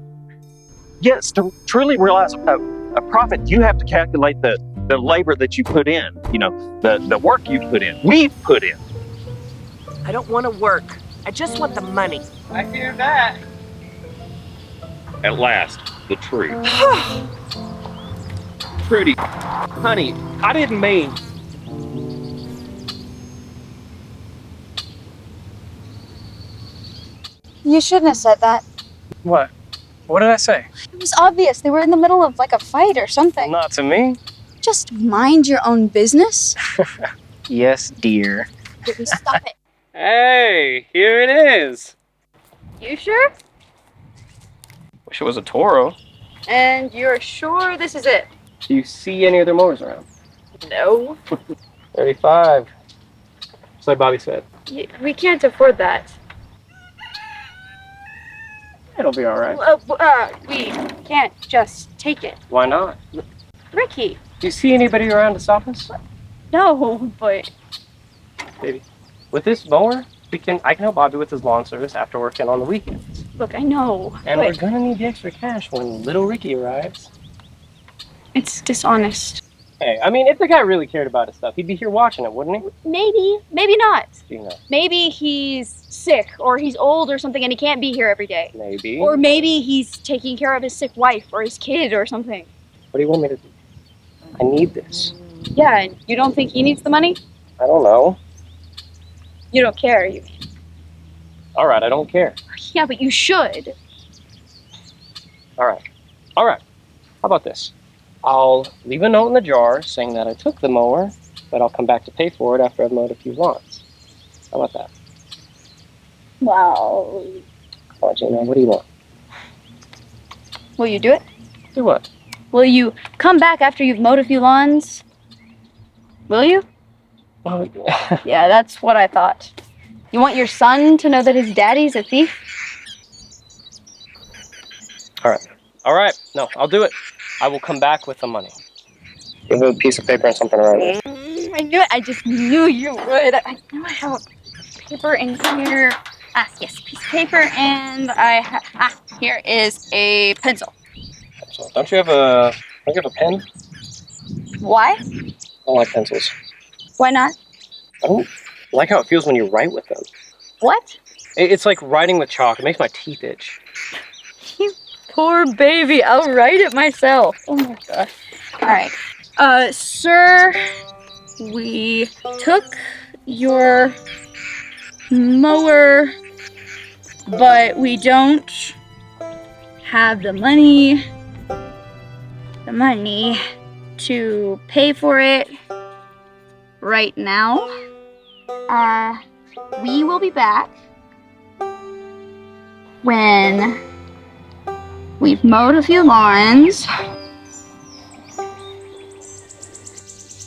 Yes, to truly realize a profit, you have to calculate the labor that you put in, the work you put in. We've put in. I don't want to work. I just want the money. I hear that. At last, the truth. Trudy, honey, I didn't mean. You shouldn't have said that. What? What did I say? It was obvious. They were in the middle of like a fight or something. Not to me. Just mind your own business. Yes, dear. Baby, stop it. Hey, here it is. You sure? Wish it was a Toro. And you're sure this is it? Do you see any other mowers around? No. 35. Just like Bobby said. We can't afford that. It'll be all right. We can't just take it. Why not? Ricky. Do you see anybody around to stop us? No, but... Baby, with this mower, I can help Bobby with his lawn service after working on the weekends. Look, I know. And we're gonna need the extra cash when little Ricky arrives. It's dishonest. Hey, I mean, if the guy really cared about his stuff, he'd be here watching it, wouldn't he? Maybe not. You know. Maybe he's sick, or he's old or something and he can't be here every day. Maybe. Or maybe he's taking care of his sick wife or his kid or something. What do you want me to do? I need this. Yeah, and you don't think he needs the money? I don't know. You don't care, you mean? All right, I don't care. Yeah, but you should. All right. How about this? I'll leave a note in the jar saying that I took the mower, but I'll come back to pay for it after I've mowed a few lawns. How about that? Well... Come on, Gina, what do you want? Will you do it? Do what? Will you come back after you've mowed a few lawns? Will you? Well, yeah, that's what I thought. You want your son to know that his daddy's a thief? All right. No, I'll do it. I will come back with the money. Give a piece of paper and something around. I knew it. I just knew you would. I know I have paper in here. Yes, piece of paper, and here is a pencil. Don't you have a pen? Why? I don't like pencils. Why not? I don't like how it feels when you write with them. What? It's like writing with chalk. It makes my teeth itch. You poor baby. I'll write it myself. Oh my gosh. All right. Sir, we took your mower, but we don't have the money to pay for it right now. We will be back when we've mowed a few lawns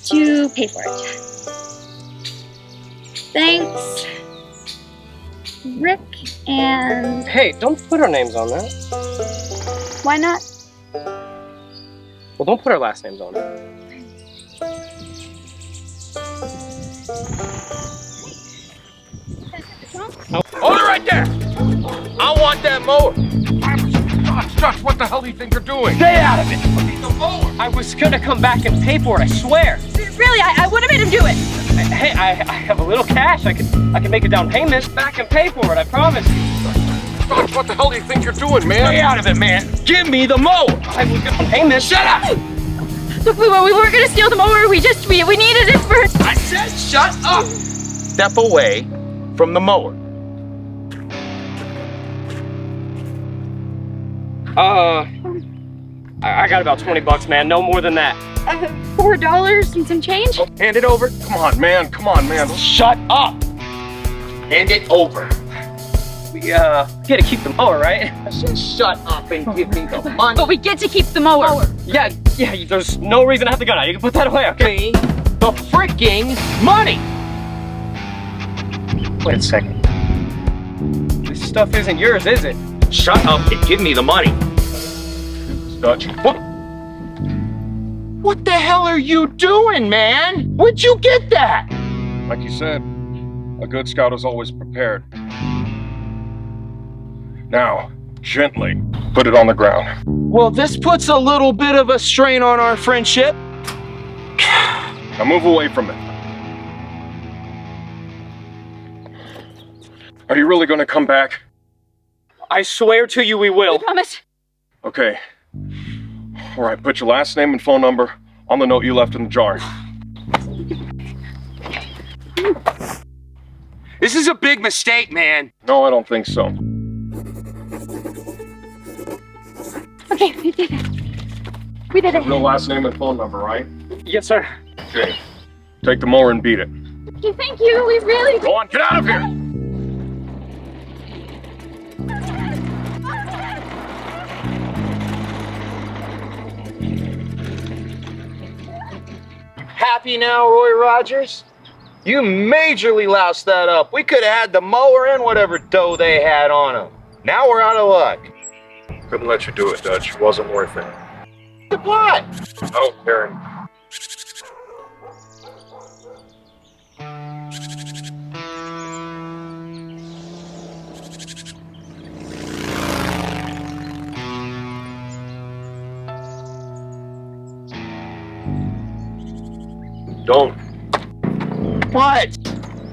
to pay for it. Thanks, Rick, and... Hey, don't put our names on that. Why not? Well, don't put our last names on it. Hold it right there! I want that mower! Josh, what the hell do you think you're doing? Stay out of it! I need the mower! I was gonna come back and pay for it, I swear! Really, I would have made him do it! Hey, I have a little cash. I can make a down payment back and pay for it, I promise you. Josh, what the hell do you think you're doing, man? Stay out of it, man! Give me the mower! I will get a payment. Shut up! We weren't gonna steal the mower. We needed it for. I said shut up! Step away from the mower. I got about $20, man. No more than that. $4 and some change. Hand it over. Come on, man. Come on, man. Shut up! Hand it over. We get to keep the mower, right? Just shut up and give me the money. But we get to keep the mower. Yeah, there's no reason to have the gun out. You can put that away, okay? The freaking money! Wait a second. This stuff isn't yours, is it? Shut up and give me the money. Dutch. What the hell are you doing, man? Where'd you get that? Like you said, a good scout is always prepared. Now, gently put it on the ground. Well, this puts a little bit of a strain on our friendship. Now move away from it. Are you really going to come back? I swear to you we will. I promise. Okay. All right, put your last name and phone number on the note you left in the jar. This is a big mistake, man. No, I don't think so. Okay, we did it. We did it. Real last name and phone number, right? Yes, sir. Okay. Take the mower and beat it. Thank you. We really. Go on, get out of here! Happy now, Roy Rogers? You majorly loused that up. We could have had the mower and whatever dough they had on them. Now we're out of luck. Couldn't let you do it, Dutch. Wasn't worth it. What? I don't care. Don't. What?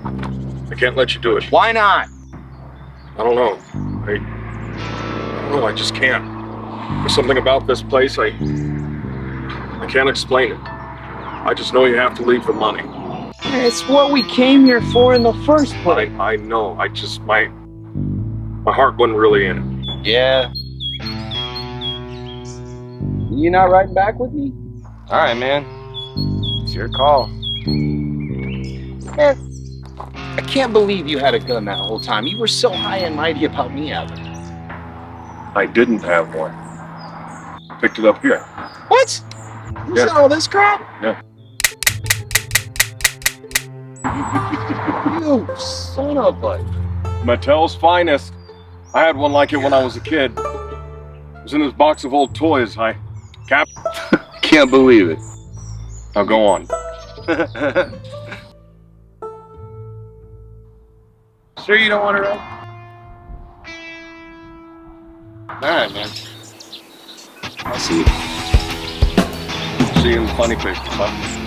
I can't let you do it. Why not? I don't know. I don't know, I just can't. There's something about this place, I can't explain it. I just know you have to leave the money. It's what we came here for in the first place. I know, I just, my heart wasn't really in it. Yeah. You not riding back with me? All right, man. It's your call. Man, I can't believe you had a gun that whole time. You were so high and mighty about me having it. I didn't have one. Picked it up here. What? You said all this crap? Yeah. You son of a... Mattel's finest. I had one like it when I was a kid. It was in this box of old toys. I Can't believe it. Now go on. Sure you don't want to ride? All right, man. I'll see you. See you in the funny pictures, huh?